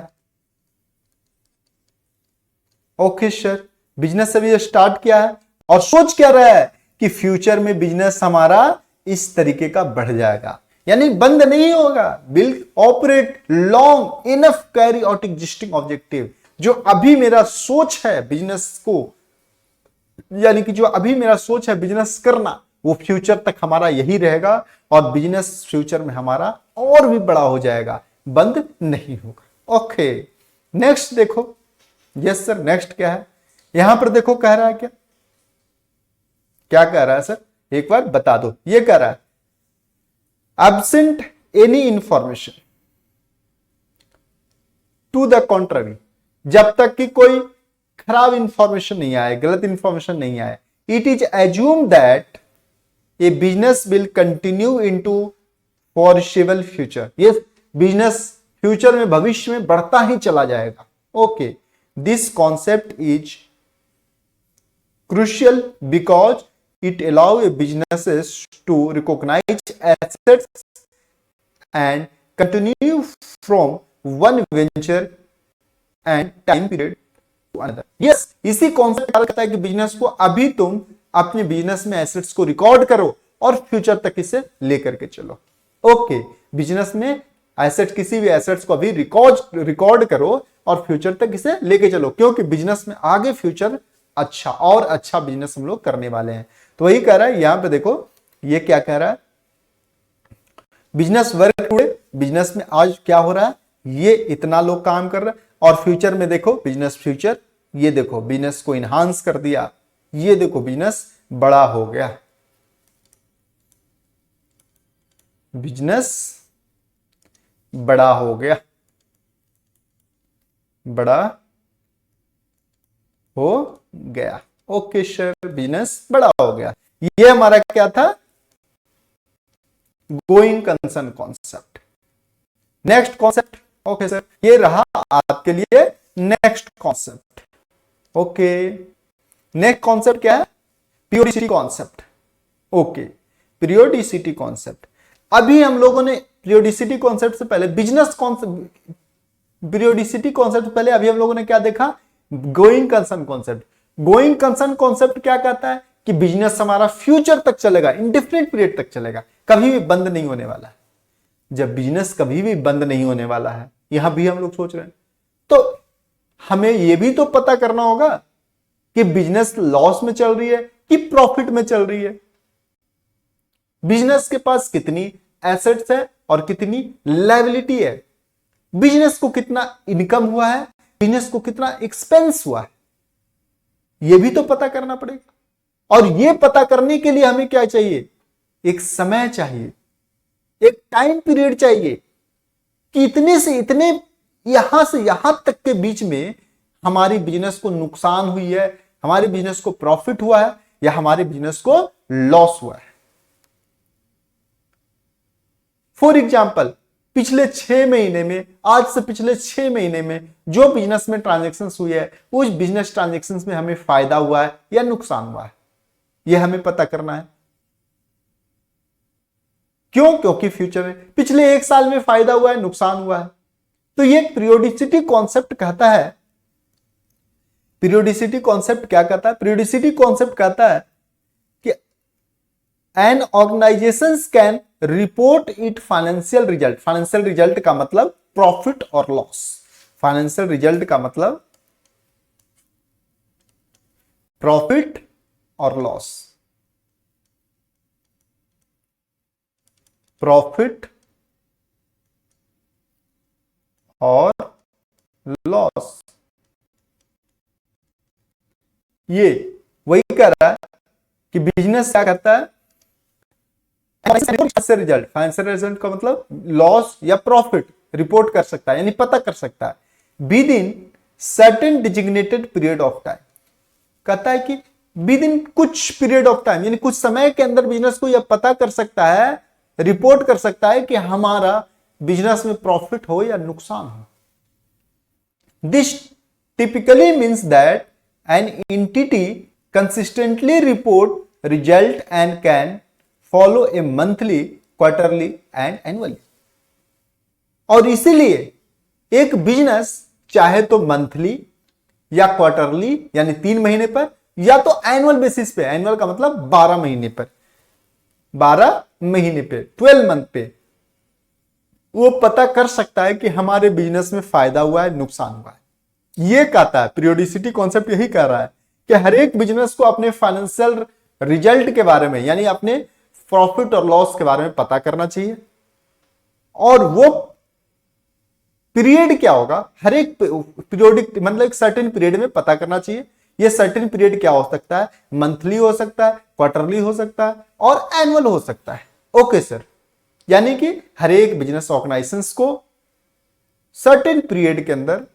ओके सर, बिजनेस अभी स्टार्ट किया है और सोच क्या रहा है कि फ्यूचर में बिजनेस हमारा इस तरीके का बढ़ जाएगा, यानी बंद नहीं होगा, will operate long enough carry out existing objective, जो अभी मेरा सोच है बिजनेस को, यानी कि जो अभी मेरा सोच है बिजनेस करना, वो फ्यूचर तक हमारा यही रहेगा और बिजनेस फ्यूचर में हमारा और भी बड़ा हो जाएगा, बंद नहीं होगा। ओके, नेक्स्ट देखो। यस सर, नेक्स्ट क्या है यहां पर देखो, कह रहा है क्या, क्या कह रहा है सर, एक बार बता दो। ये कह रहा है absent any information to the contrary, जब तक कि कोई खराब इंफॉर्मेशन नहीं आए, गलत इंफॉर्मेशन नहीं आए, it is assume that a business will continue into foreseeable future, ये बिजनेस फ्यूचर में, भविष्य में बढ़ता ही चला जाएगा। Okay, this concept is crucial because it allows businesses to recognize assets and continue from one venture and time period to another. Yes, इसी concept कहता है कि बिजनेस को अभी तुम अपने बिजनेस में एसेट्स को रिकॉर्ड करो और फ्यूचर तक इसे लेकर के चलो। ओके, बिजनेस में एसेट, किसी भी एसेट्स को अभी रिकॉर्ड करो और फ्यूचर तक इसे लेके चलो, क्योंकि बिजनेस में आगे फ्यूचर अच्छा और अच्छा बिजनेस हम लोग करने वाले हैं। तो वही कह रहा है यहां पे देखो, ये क्या कह रहा है, बिजनेस वर्क टुडे, बिजनेस में आज क्या हो रहा है, ये इतना लोग काम कर रहे हैं, और फ्यूचर में देखो बिजनेस फ्यूचर, ये देखो बिजनेस को इनहांस कर दिया, ये देखो बिजनेस बड़ा हो गया, बिजनेस बड़ा हो गया, बड़ा हो गया। ओके सर, बिजनेस बड़ा हो गया। ये हमारा क्या था, going concern concept. Next concept, okay sir, ये रहा आपके लिए next concept. Okay, next concept क्या है, periodicity concept. Okay, periodicity concept. अभी हम लोगों ने पीरियोडिसिटी कॉन्सेप्ट से पहले बिजनेस कॉन्सेप्ट, पीरियोडिसिटी कॉन्सेप्ट पहले अभी हम लोगों ने क्या देखा, going concern concept. Going concern concept क्या कहता है कि बिजनेस हमारा फ्यूचर तक चलेगा, इंडेफिनिट पीरियड तक चलेगा, कभी भी बंद नहीं होने वाला है। जब बिजनेस कभी भी बंद नहीं होने वाला है, यहां भी हम लोग सोच रहे हैं, तो हमें यह भी तो पता करना होगा कि बिजनेस लॉस में चल रही है कि प्रॉफिट में चल रही है, बिजनेस के पास कितनी एसेट्स है और कितनी लायबिलिटी है, बिजनेस को कितना इनकम हुआ है, बिजनेस को कितना एक्सपेंस हुआ है, यह भी तो पता करना पड़ेगा। और यह पता करने के लिए हमें क्या चाहिए, एक समय चाहिए, एक टाइम पीरियड चाहिए कि इतने से इतने, यहां से यहां तक के बीच में हमारी बिजनेस को नुकसान हुई है, हमारे बिजनेस को प्रॉफिट हुआ है, या हमारे बिजनेस को लॉस हुआ है। फॉर एग्जाम्पल, पिछले 6 महीने में, आज से पिछले 6 महीने में जो बिजनेस में ट्रांजैक्शन हुई है, उस बिजनेस ट्रांजैक्शन में हमें फायदा हुआ है या नुकसान हुआ है, यह हमें पता करना है। क्यों? क्योंकि फ्यूचर में पिछले 1 साल में फायदा हुआ है, नुकसान हुआ है। तो यह पीरियोडिसिटी कॉन्सेप्ट कहता है, पीरियोडिसिटी कॉन्सेप्ट क्या कहता है, पीरियोडिसिटी कॉन्सेप्ट कहता है कि an organisation can report it financial result. Financial result का मतलब प्रॉफिट और लॉस, फाइनेंशियल रिजल्ट का मतलब प्रॉफिट और लॉस, प्रॉफिट और लॉस। ये वही कह रहा है कि बिजनेस क्या करता है, फाइनेंशियल रिजल्ट, फाइनेंशियल रिजल्ट का मतलब लॉस या प्रॉफिट रिपोर्ट कर सकता है, यानी पता कर सकता है with in certain designated period of time. कहता है कि विद इन कुछ पीरियड ऑफ टाइम, यानी कुछ समय के अंदर बिजनेस को यह पता कर सकता है, रिपोर्ट कर सकता है कि हमारा बिजनेस में प्रॉफिट हो या नुकसान हो। This typically means that an entity consistently report result and can follow A monthly, quarterly and annually. और इसीलिए एक बिजनेस चाहे तो मंथली या क्वार्टरली यानी 3 महीने पर, या तो एनुअल बेसिस पे, एनुअल का मतलब 12 महीने पर, 12 महीने पे, 12 मंथ पे वो पता कर सकता है कि हमारे बिजनेस में फायदा हुआ है, नुकसान हुआ है। ये कहता है, पीरियोडिसिटी कॉन्सेप्ट यही कह रहा है कि हर एक बिजनेस को अपने फाइनेंशियल रिजल्ट के बारे में, यानी अपने प्रॉफिट और लॉस के बारे में पता करना चाहिए। और वो पीरियड क्या होगा, हर एक पीरियोडिक मतलब एक सर्टेन पीरियड में पता करना चाहिए। ये सर्टेन पीरियड क्या हो सकता है, मंथली हो सकता है, क्वार्टरली हो सकता है और एनुअल हो सकता है। ओके सर, यानी कि हर एक बिजनेस ऑर्गेनाइजेशंस को सर्टेन पीरियड के अंदर,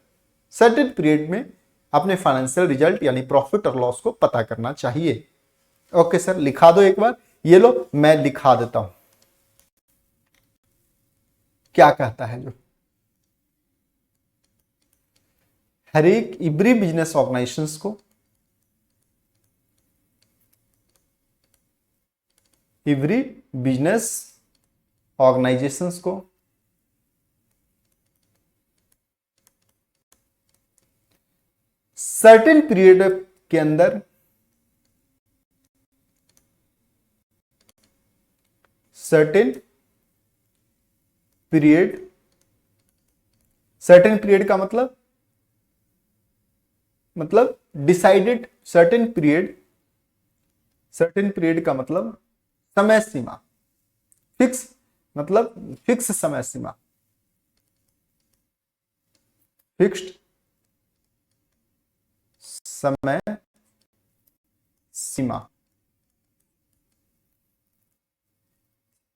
सर्टेन पीरियड में अपने फाइनेंशियल रिजल्ट यानी प्रॉफिट और लॉस को पता करना चाहिए। ओके सर, लिखा दो एक बार, ये लो मैं लिखा देता हूं क्या कहता है। जो हर एक एवरी बिजनेस ऑर्गेनाइजेशंस को, एवरी बिजनेस ऑर्गेनाइजेशंस को सर्टेन पीरियड के अंदर, सर्टेन पीरियड, सर्टेन पीरियड का मतलब decided certain period, certain period का मतलब समय सीमा, फिक्स मतलब फिक्स समय सीमा, फिक्स्ड समय सीमा।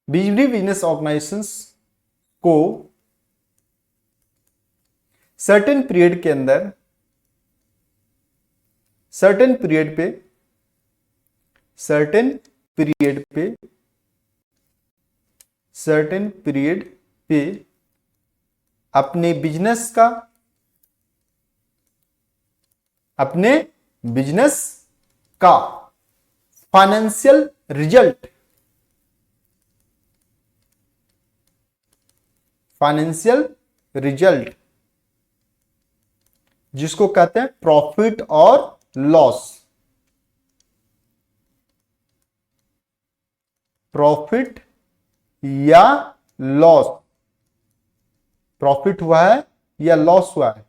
बिजली बिजनेस ऑर्गेनाइजेशंस को सर्टेन पीरियड के अंदर, सर्टेन पीरियड पे, सर्टेन पीरियड पे, सर्टेन पीरियड पे अपने बिजनेस का, अपने बिजनेस का फाइनेंशियल रिजल्ट, फाइनेंशियल रिजल्ट जिसको कहते हैं प्रॉफिट और लॉस, प्रॉफिट या लॉस, प्रॉफिट हुआ है या लॉस हुआ है,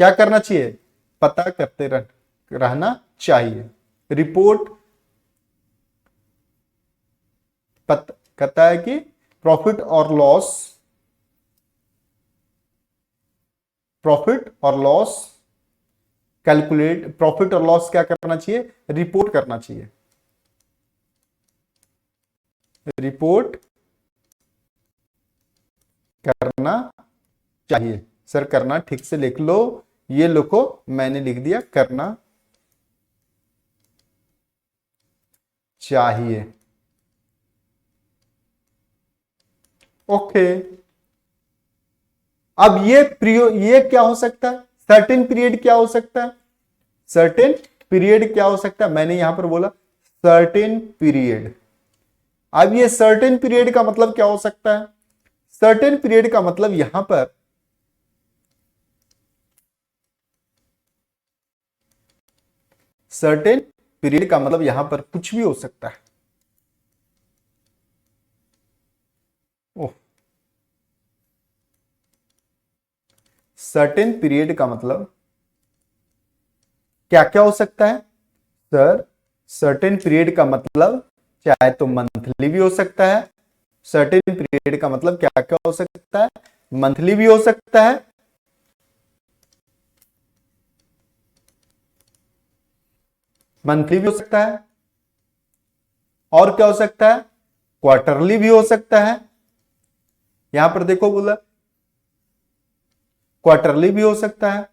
क्या करना चाहिए, पता करते रहना चाहिए। रिपोर्ट कहता है कि प्रॉफिट और लॉस, प्रॉफिट और लॉस कैलकुलेट, प्रॉफिट और लॉस क्या करना चाहिए, रिपोर्ट करना चाहिए, रिपोर्ट करना चाहिए। सर करना ठीक से लिख लो, ये लिखो, मैंने लिख दिया करना चाहिए। ओके, अब ये क्या हो सकता है, सर्टेन पीरियड क्या हो सकता है, सर्टेन पीरियड क्या हो सकता है, मैंने यहां पर बोला सर्टेन पीरियड। अब ये सर्टेन पीरियड का मतलब क्या हो सकता है, सर्टेन पीरियड का मतलब यहां पर सर्टेन पीरियड का मतलब यहां पर कुछ भी हो सकता है। ओह, सर्टेन पीरियड का मतलब क्या क्या हो सकता है सर, सर्टेन पीरियड का मतलब चाहे तो मंथली भी हो सकता है, सर्टेन पीरियड का मतलब क्या क्या हो सकता है, मंथली भी हो सकता है, मंथली भी हो सकता है, और क्या हो सकता है, क्वार्टरली भी हो सकता है। यहां पर देखो बोला क्वार्टरली भी हो सकता है,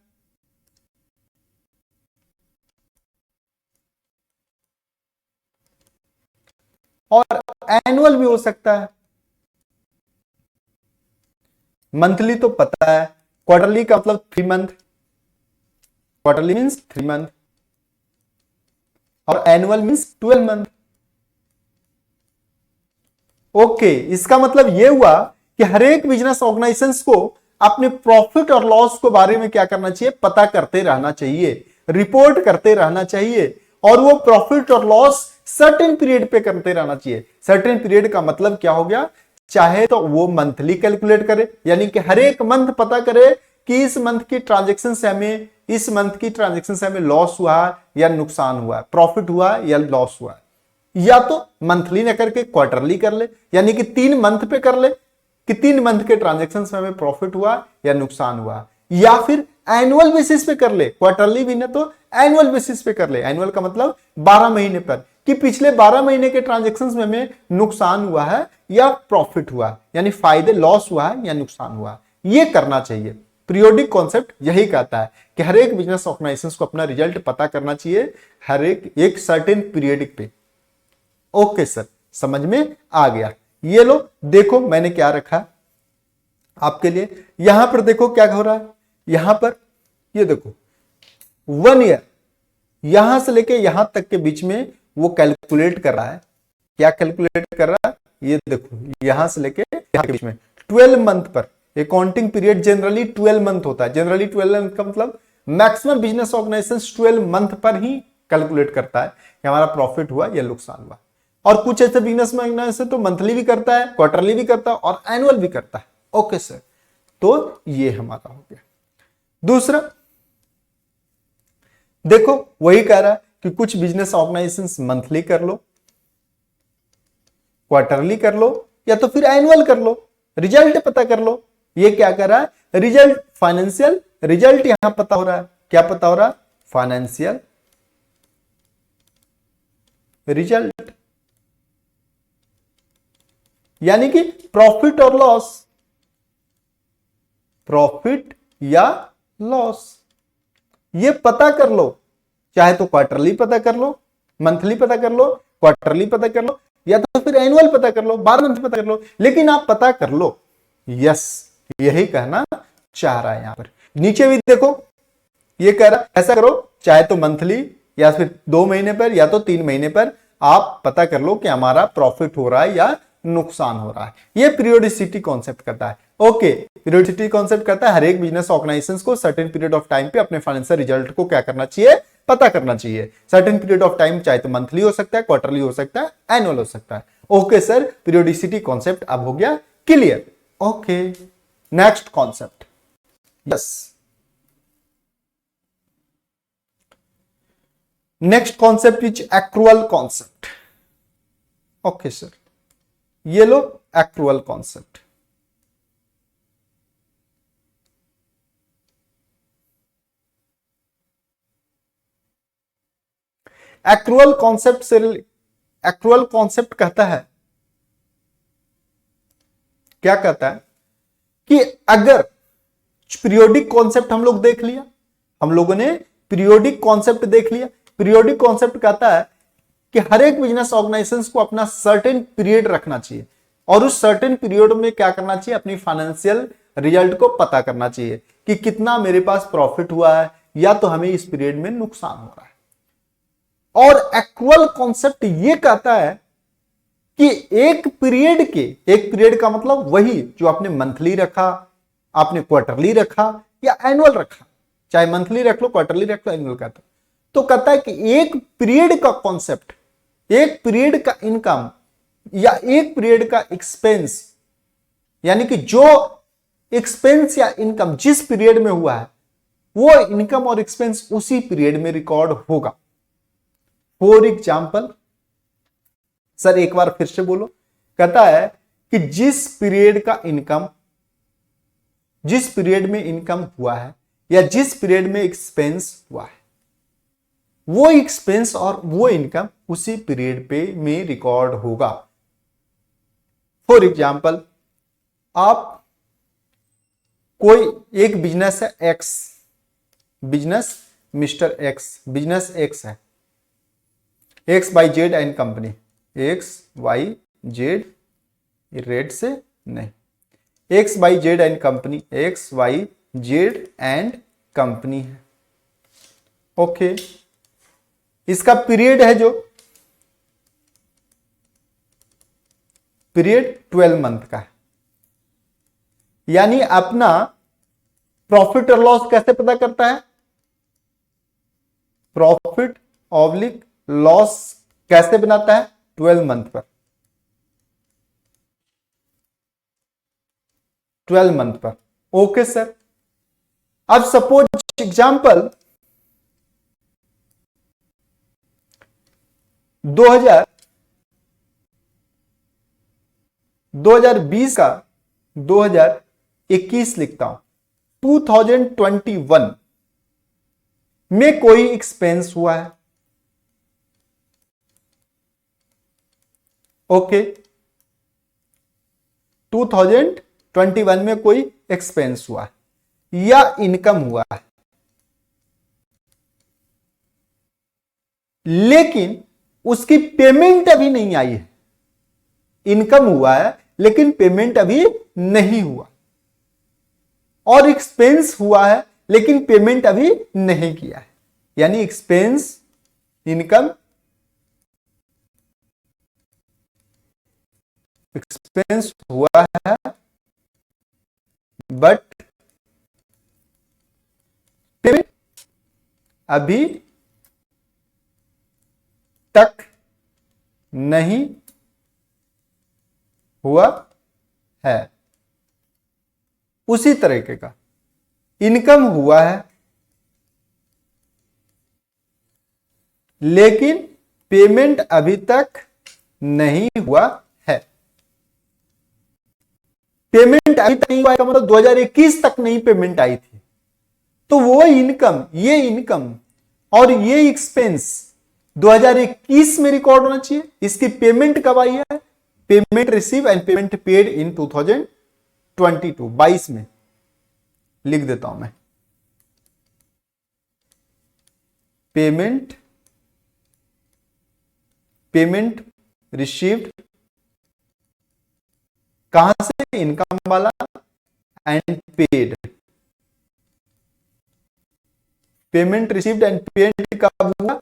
और एनुअल भी हो सकता है। मंथली तो पता है, क्वार्टरली का मतलब 3 मंथ, क्वार्टरली मींस 3 मंथ, और एनुअल मींस 12 मंथ। ओके, इसका मतलब यह हुआ कि हर एक बिजनेस ऑर्गेनाइजेशंस को अपने प्रॉफिट और लॉस के बारे में क्या करना चाहिए, पता करते रहना चाहिए, रिपोर्ट करते रहना चाहिए, और वो प्रॉफिट और लॉस सर्टेन पीरियड पे करते रहना चाहिए। सर्टेन पीरियड का मतलब क्या हो गया, चाहे तो वो मंथली कैलकुलेट करे, यानी कि हर एक मंथ पता करे कि इस मंथ की ट्रांजेक्शन से हमें लॉस हुआ या नुकसान हुआ, प्रॉफिट हुआ या लॉस हुआ। या तो मंथली न करके क्वार्टरली कर ले, यानी कि 3 मंथ पे कर ले कि 3 मंथ के ट्रांजेक्शन में हमें प्रॉफिट हुआ या नुकसान हुआ, या फिर एनुअल बेसिस पे कर ले, क्वार्टरली भी ना तो एनुअल बेसिस पे कर ले। एनुअल का मतलब 12 महीने पर, कि पिछले 12 महीने के ट्रांजेक्शन्स में हमें नुकसान हुआ है या प्रॉफिट हुआ, यानी फायदे लॉस हुआ है या नुकसान हुआ, ये करना चाहिए। पीरियोडिक कॉन्सेप्ट यही कहता है कि हर एक बिजनेस ऑर्गेनाइजेशन को अपना रिजल्ट पता करना चाहिए हर एक सर्टेन पीरियडिक पे। ओके सर, समझ में आ गया। ये लो देखो मैंने क्या रखा आपके लिए, यहां पर देखो क्या हो रहा है। यहां पर ये देखो 1 ईयर, यहां से लेके यहां तक के बीच में वो कैलकुलेट कर रहा है। क्या कैलकुलेट कर रहा है, ये देखो यहां से लेके यहां के बीच में 12 मंथ पर। अकाउंटिंग पीरियड जनरली 12 मंथ होता है। जनरली 12 मंथ का मतलब मैक्सिमम बिजनेस ऑर्गेनाइजेशन 12 मंथ पर ही कैलकुलेट करता है कि हमारा प्रॉफिट हुआ या नुकसान हुआ। और कुछ ऐसे बिजनेस ऑर्गेनाइजेशन तो मंथली भी करता है, क्वार्टरली भी करता है और एनुअल भी करता है। ओके सर, तो ये हमारा हो गया। दूसरा देखो वही कह रहा है कि कुछ बिजनेस ऑर्गेनाइजेशन मंथली कर लो, क्वार्टरली कर लो या तो फिर एनुअल कर लो, रिजल्ट पता कर लो। ये क्या कर रहा है, रिजल्ट, फाइनेंशियल रिजल्ट यहां पता हो रहा है। क्या पता हो रहा है, फाइनेंशियल रिजल्ट, यानी कि प्रॉफिट और लॉस, प्रॉफिट या लॉस, ये पता कर लो। चाहे तो क्वार्टरली पता कर लो, मंथली पता कर लो, क्वार्टरली पता कर लो या तो फिर एनुअल पता कर लो, 12 मंथ पता कर लो, लेकिन आप पता कर लो। यस, यही कहना चाह रहा है यहां पर। नीचे भी देखो ये कह रहा है ऐसा करो, चाहे तो मंथली या फिर 2 महीने पर या तो 3 महीने पर आप पता कर लो कि हमारा प्रॉफिट हो रहा है या नुकसान हो रहा है। ये पीरियोडिसिटी कॉन्सेप्ट करता है। ओके, पीरियोडिसिटी कॉन्सेप्ट करता है हर एक बिजनेस ऑर्गेनाइजेशन को सर्टेन पीरियड ऑफ टाइम पे अपने फाइनेंशियल रिजल्ट को क्या करना चाहिए, पता करना चाहिए। सर्टेन पीरियड ऑफ टाइम चाहे तो मंथली हो सकता है, क्वार्टरली हो सकता है, एनुअल हो सकता है। ओके सर, पीरियोडिसिटी कॉन्सेप्ट अब हो गया clear. Okay, next concept, yes, next concept is accrual concept. Okay sir, ये लो एक्रुअल कॉन्सेप्ट। एक्रुअल कॉन्सेप्ट से एक्रुअल कॉन्सेप्ट कहता है, क्या कहता है कि अगर पीरियोडिक कॉन्सेप्ट हम लोग देख लिया, हम लोगों ने पीरियोडिक कॉन्सेप्ट देख लिया। पीरियोडिक कॉन्सेप्ट कहता है कि हर एक बिजनेस ऑर्गेनाइजेशन को अपना सर्टेन पीरियड रखना चाहिए और उस सर्टेन पीरियड में क्या करना चाहिए, अपनी फाइनेंशियल रिजल्ट को पता करना चाहिए कि कितना मेरे पास प्रॉफिट हुआ है या तो हमें इस पीरियड में नुकसान हो रहा है। और एक्रुअल कॉन्सेप्ट यह कहता है कि एक पीरियड का मतलब वही जो आपने मंथली रखा, आपने क्वार्टरली रखा या एनुअल रखा, चाहे मंथली रख लो, क्वार्टरली रख लो, एनुअल का तो कहता है कि एक पीरियड का कॉन्सेप्ट, एक पीरियड का इनकम या एक पीरियड का एक्सपेंस, यानी कि जो एक्सपेंस या इनकम जिस पीरियड में हुआ है वो इनकम और एक्सपेंस उसी पीरियड में रिकॉर्ड होगा। फॉर एग्जाम्पल, सर एक बार फिर से बोलो। कहता है कि जिस पीरियड में इनकम हुआ है या जिस पीरियड में एक्सपेंस हुआ है, वो एक्सपेंस और वो इनकम उसी पीरियड पे में रिकॉर्ड होगा। फॉर एग्जाम्पल, आप कोई एक बिजनेस है X, business mister X, business X है, X Y Z and company, X Y Z, रेड से नहीं, X Y Z and company, X Y Z and company है। ओके, इसका पीरियड है जो पीरियड 12 मंथ का है। यानी अपना प्रॉफिट और लॉस कैसे पता करता है, प्रॉफिट ऑब्लिक लॉस कैसे बनाता है, 12 मंथ पर, 12 मंथ पर। ओके सर, अब सपोज एग्जांपल 2020 का 2021 लिखता हूं। 2021 में कोई एक्सपेंस हुआ है, ओके। 2021 में कोई एक्सपेंस हुआ है या इनकम हुआ है, लेकिन उसकी पेमेंट अभी नहीं आई है। इनकम हुआ है लेकिन पेमेंट अभी नहीं हुआ, और एक्सपेंस हुआ है लेकिन पेमेंट अभी नहीं किया है। यानी एक्सपेंस, इनकम, एक्सपेंस हुआ है बट पेमेंट अभी तक नहीं हुआ है। उसी तरीके का इनकम हुआ है लेकिन पेमेंट अभी तक नहीं हुआ है। पेमेंट अभी तक नहीं हुआ का मतलब 2021 तक नहीं पेमेंट आई थी, तो वो इनकम, ये इनकम और ये एक्सपेंस 2021 में रिकॉर्ड होना चाहिए। इसकी पेमेंट कब आई है? Payment receive and payment paid in 2022, 22 में लिख देता हूं मैं। पेमेंट रिसीव्ड कहां से? इनकम वाला, and paid. Payment received and paid कब हुआ?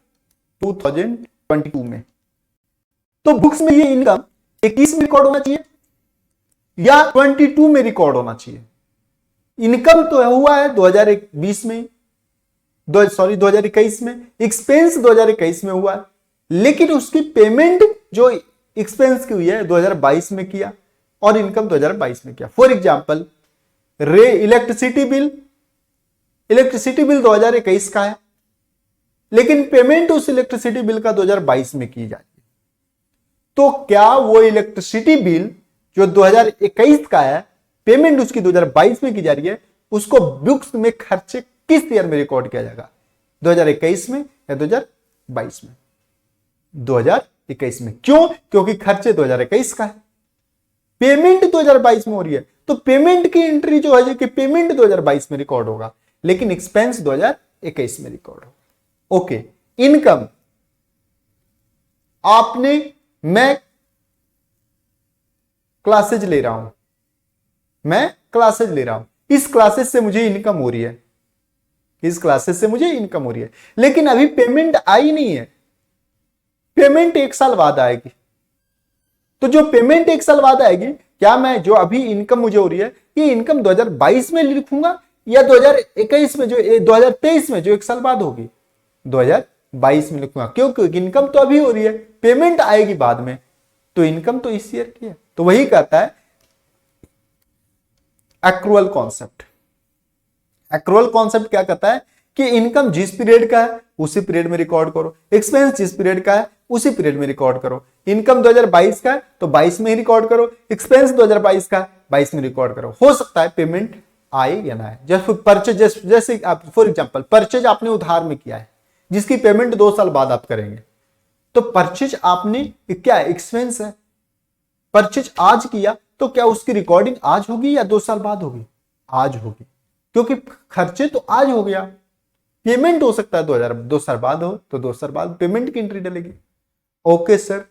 2022 में। तो बुक्स में ये इनकम 21 में रिकॉर्ड होना चाहिए या 22 में रिकॉर्ड होना चाहिए? इनकम तो हुआ है 2020 में, 2021 में, एक्सपेंस 2021 में हुआ है, लेकिन उसकी पेमेंट जो एक्सपेंस की हुई है 2022 में किया और इनकम 2022 में किया। फॉर एग्जांपल इलेक्ट्रिसिटी बिल 2021 का है, लेकिन पेमेंट उस इलेक्ट्रिसिटी बिल का 2022 में की जाती है। तो क्या वो इलेक्ट्रिसिटी बिल जो 2021 का है, पेमेंट उसकी 2022 में की जा रही है, उसको बुक्स में खर्चे किस ईयर में रिकॉर्ड किया जाएगा? 2021 में या 2022 में? 2021 में। क्यों? क्योंकि खर्चे 2021 का है, पेमेंट 2022 में हो रही है, तो पेमेंट की एंट्री जो है कि पेमेंट 2022 में रिकॉर्ड होगा, लेकिन एक्सपेंस 2021 में रिकॉर्ड होगा। ओके, इनकम मैं क्लासेज ले रहा हूं, इस क्लासेस से मुझे इनकम हो रही है, लेकिन अभी पेमेंट आई नहीं है। पेमेंट 1 साल बाद आएगी। तो जो पेमेंट 1 साल बाद आएगी, क्या मैं जो अभी इनकम मुझे हो रही है, ये इनकम 2022 में लिखूंगा या 2021 में, जो 2023 में जो 1 साल बाद होगी, 2022 में लिखूंगा? क्यों? क्योंकि इनकम तो अभी हो रही है, पेमेंट आएगी बाद में, तो इनकम तो इस ईयर की है। तो वही कहता है एक्रूअल कॉन्सेप्ट। एक्रूअल कॉन्सेप्ट क्या कहता है कि इनकम जिस पीरियड का है उसी पीरियड में रिकॉर्ड करो, एक्सपेंस जिस पीरियड का है उसी पीरियड में रिकॉर्ड करो। इनकम 2022 का है तो 22 में ही रिकॉर्ड करो, एक्सपेंस 2022 का 22 में रिकॉर्ड करो। हो सकता है पेमेंट आए या ना आए। जैसे परचेज, जैसे आप फॉर एग्जांपल परचेज आपने उधार में किया है, जिसकी पेमेंट 2 साल बाद आप करेंगे, तो परचेज आपने क्या एक्सपेंस है, परचेज आज किया, तो क्या उसकी रिकॉर्डिंग आज होगी या 2 साल बाद होगी? आज होगी, क्योंकि खर्चे तो आज हो गया। पेमेंट हो सकता है 2 साल बाद हो, तो 2 साल बाद पेमेंट की एंट्री डलेगी। ओके सर,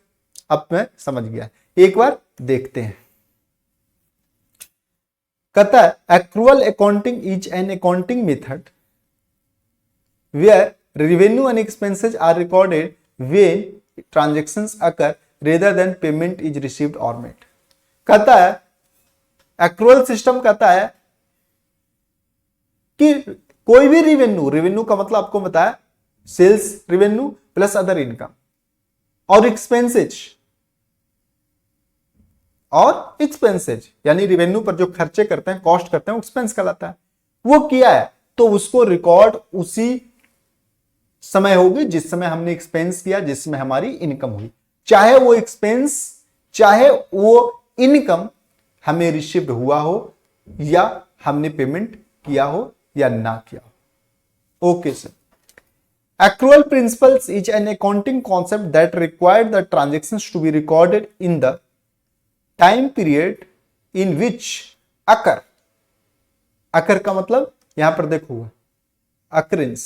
अब मैं समझ गया। एक बार देखते हैं। कहता है accrual accounting is an accounting method where revenue and expenses are recorded when transactions occur rather than payment is received or made। कहता है एक्रूअल सिस्टम कहता है कि कोई भी रेवेन्यू का मतलब आपको बताया sales revenue plus other income और एक्सपेंसेज यानी रेवेन्यू पर जो खर्चे करते हैं, कॉस्ट करते हैं, एक्सपेंस कहलाता है। वो किया है तो उसको रिकॉर्ड उसी समय होगी जिस समय हमने एक्सपेंस किया, जिस समय हमारी इनकम हुई, चाहे वो एक्सपेंस चाहे वो इनकम हमें रिसीव्ड हुआ हो या हमने पेमेंट किया हो या ना किया हो। Okay sir. Accrual principles is an accounting concept that required the transactions to be recorded in the time period in which occur। occur का मतलब यहां पर देखो occurrence,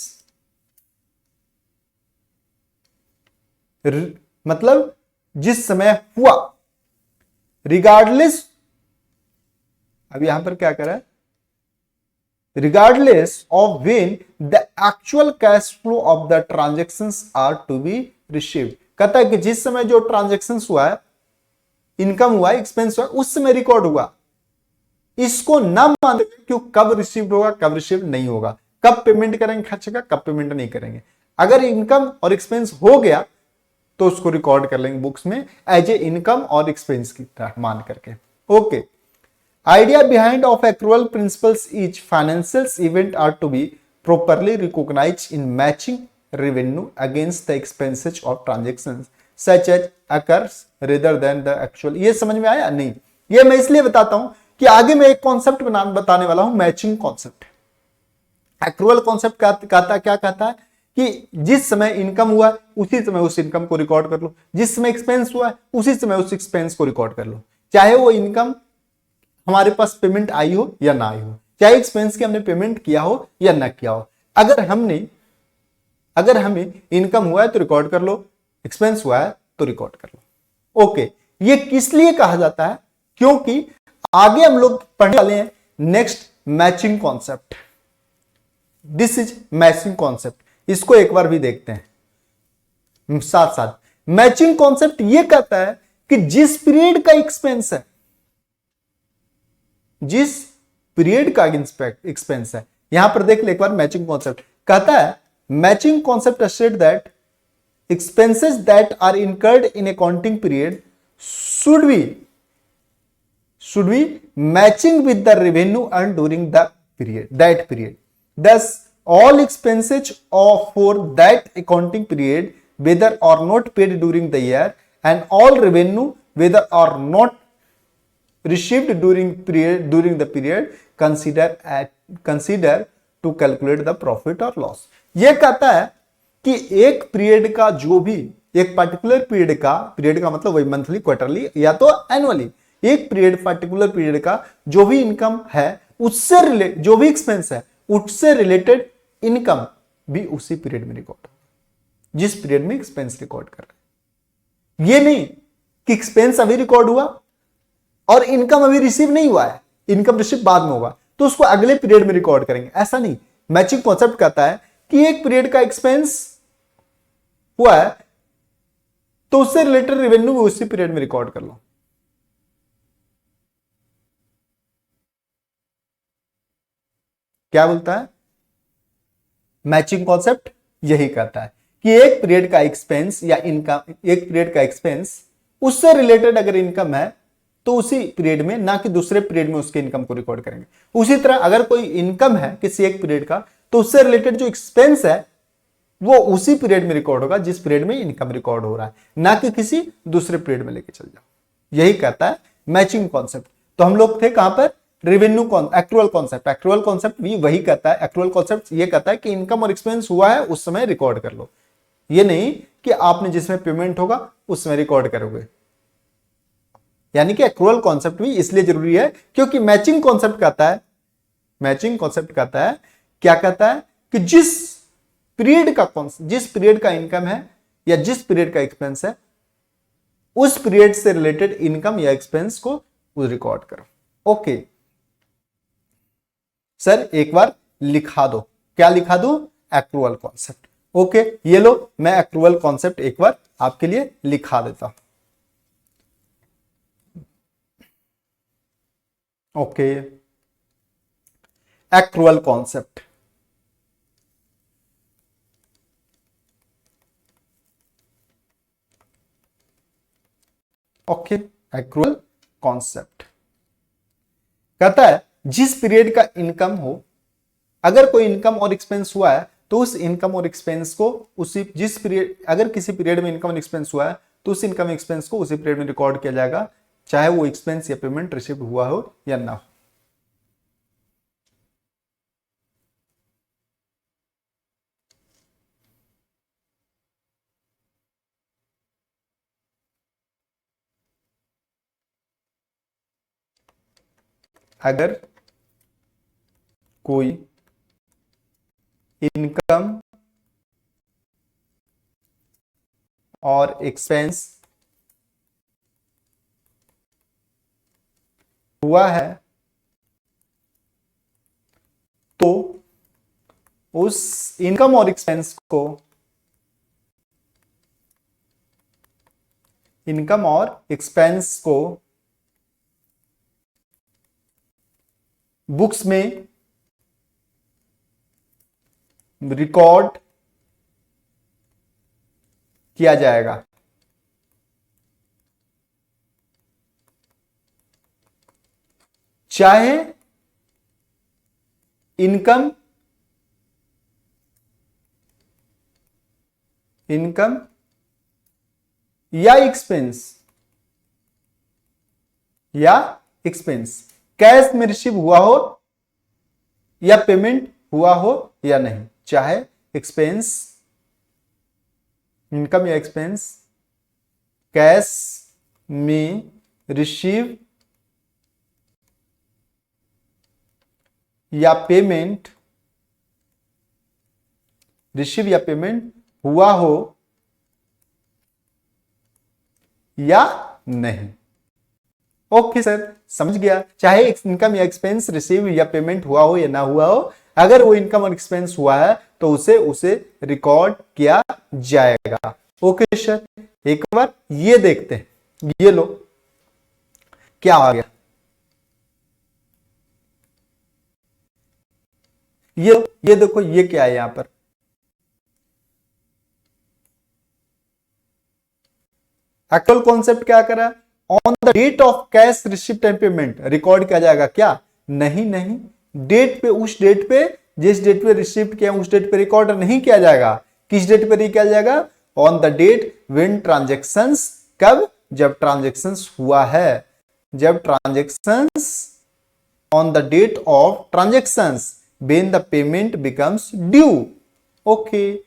मतलब जिस समय हुआ, रिगार्डलेस, अब यहां पर क्या करा है, regardless of when the actual cash flow of the transactions are to be received। कहता है कि जिस समय जो ट्रांजेक्शंस हुआ है, इनकम हुआ है, एक्सपेंस हुआ है, उस समय रिकॉर्ड हुआ, इसको ना मान क्यों कब रिसीव होगा कब रिसीव नहीं होगा, कब पेमेंट करेंगे खर्चे का, कब पेमेंट नहीं करेंगे। अगर इनकम और एक्सपेंस हो गया तो उसको रिकॉर्ड कर लेंगे बुक्स में एज ए इनकम और एक्सपेंस की तरह मान करके। Okay. Idea behind of accrual principles is financial event are to be properly recognized in matching revenue against the expenses of transactions such as occurs rather than the actual। ये समझ में आया नहीं? ये मैं इसलिए बताता हूं कि आगे मैं एक कॉन्सेप्ट बताने वाला हूं, मैचिंग कॉन्सेप्ट। एक्रूअल कॉन्सेप्ट क्या कहता है कि जिस समय इनकम हुआ उसी समय उस इनकम को रिकॉर्ड कर लो, जिस समय एक्सपेंस हुआ उसी समय उस एक्सपेंस को रिकॉर्ड कर लो, चाहे वो इनकम हमारे पास पेमेंट आई हो या ना आई हो, चाहे एक्सपेंस की हमने पेमेंट किया हो या ना किया हो। अगर हमें इनकम हुआ है तो रिकॉर्ड कर लो, एक्सपेंस हुआ है तो रिकॉर्ड कर लो। ओके। ये किस लिए कहा जाता है? क्योंकि आगे हम लोग पढ़ने वाले हैं next matching concept. This is matching concept, इसको एक बार भी देखते हैं साथ साथ। मैचिंग कॉन्सेप्ट ये कहता है कि जिस पीरियड का एक्सपेंस है, जिस पीरियड का एक्सपेंस है, यहां पर देख ले एक बार मैचिंग कॉन्सेप्ट कहता है, matching concept state that expenses that are incurred in accounting period should be matching with the revenue earn during the that period. दस all expenses for that accounting period whether or not paid during the year and all revenue whether or not received during the period consider to calculate the profit or loss। यह कहता है कि एक period का जो भी, एक particular period का मतलब वही मंथली, क्वार्टरली या तो एनुअली, एक पीरियड पर्टिकुलर पीरियड का जो भी इनकम है उससे रिलेटेड, जो भी एक्सपेंस है उससे रिलेटेड इनकम भी उसी पीरियड में रिकॉर्ड होगा जिस पीरियड में एक्सपेंस रिकॉर्ड कर रहे हैं। ये नहीं कि एक्सपेंस अभी रिकॉर्ड हुआ और इनकम अभी रिसीव नहीं हुआ है, इनकम रिसीव बाद में होगा तो उसको अगले पीरियड में रिकॉर्ड करेंगे, ऐसा नहीं। मैचिंग कॉन्सेप्ट कहता है कि एक पीरियड का एक्सपेंस हुआ है तो उससे रिलेटेड रेवेन्यू भी उसी पीरियड में रिकॉर्ड कर लो। क्या बोलता है मैचिंग कॉन्सेप्ट? यही कहता है कि एक पीरियड का एक्सपेंस या इनकम, एक पीरियड का एक्सपेंस उससे रिलेटेड अगर इनकम है तो उसी पीरियड में, ना कि दूसरे पीरियड में उसके इनकम को रिकॉर्ड करेंगे। उसी तरह अगर कोई इनकम है किसी एक पीरियड का तो उससे रिलेटेड जो एक्सपेंस है वो उसी पीरियड में रिकॉर्ड होगा जिस पीरियड में इनकम रिकॉर्ड हो रहा है, ना कि किसी दूसरे पीरियड में लेके चल जाओ। यही कहता है मैचिंग कॉन्सेप्ट। तो हम लोग थे कहां पर? Revenue accrual concept. Accrual concept भी वही कहता है, एक्रूअल कॉन्सेप्ट ये कहता है कि इनकम और एक्सपेंस हुआ है उस समय रिकॉर्ड कर लो, ये नहीं कि आपने जिसमें पेमेंट होगा उस समय रिकॉर्ड करोगे। यानी कि एक्रूअल कॉन्सेप्ट भी इसलिए जरूरी है क्योंकि मैचिंग कॉन्सेप्ट कहता है, मैचिंग कॉन्सेप्ट कहता है, क्या कहता है कि जिस पीरियड का इनकम है या जिस पीरियड का एक्सपेंस है उस पीरियड से रिलेटेड इनकम या एक्सपेंस को रिकॉर्ड करो। ओके सर एक बार लिखा दो, क्या लिखा दो? Accrual concept. ओके ये लो, मैं एक्रूअल कॉन्सेप्ट एक बार आपके लिए लिखा देता हूं। Okay accrual concept, okay accrual concept कहता है जिस पीरियड का इनकम हो अगर कोई इनकम और एक्सपेंस हुआ है तो उस इनकम और एक्सपेंस को उसी जिस पीरियड, अगर किसी पीरियड में इनकम और एक्सपेंस हुआ है तो उस इनकम एक्सपेंस को उसी पीरियड में रिकॉर्ड किया जाएगा, चाहे वो एक्सपेंस या पेमेंट रिसीव हुआ हो या ना हो। अगर कोई इनकम और एक्सपेंस हुआ है तो उस इनकम और एक्सपेंस को, इनकम और एक्सपेंस को बुक्स में रिकॉर्ड किया जाएगा। चाहे इनकम या एक्सपेंस कैश में रिसीव हुआ हो या पेमेंट हुआ हो या नहीं, चाहे एक्सपेंस, इनकम या एक्सपेंस कैश में रिसीव या पेमेंट हुआ हो या नहीं। ओके सर, समझ गया। चाहे इनकम या एक्सपेंस रिसीव या पेमेंट हुआ हो या ना हुआ हो, अगर वो इनकम और एक्सपेंस हुआ है तो उसे रिकॉर्ड किया जाएगा। ओके सर, एक बार ये देखते हैं, ये लो क्या आ गया। ये देखो ये क्या है यहां पर, एक्चुअल कॉन्सेप्ट क्या करा, on the date of cash receipt and payment record किया जाएगा क्या, नहीं डेट पे, उस डेट पे, जिस डेट पे रिसिप्ट किया उस डेट पे रिकॉर्ड नहीं किया जाएगा। किस डेट पे किया जाएगा, on the date when transactions, कब, जब ट्रांजैक्शंस हुआ है, जब transactions, on the date of transactions when the payment becomes due. Okay,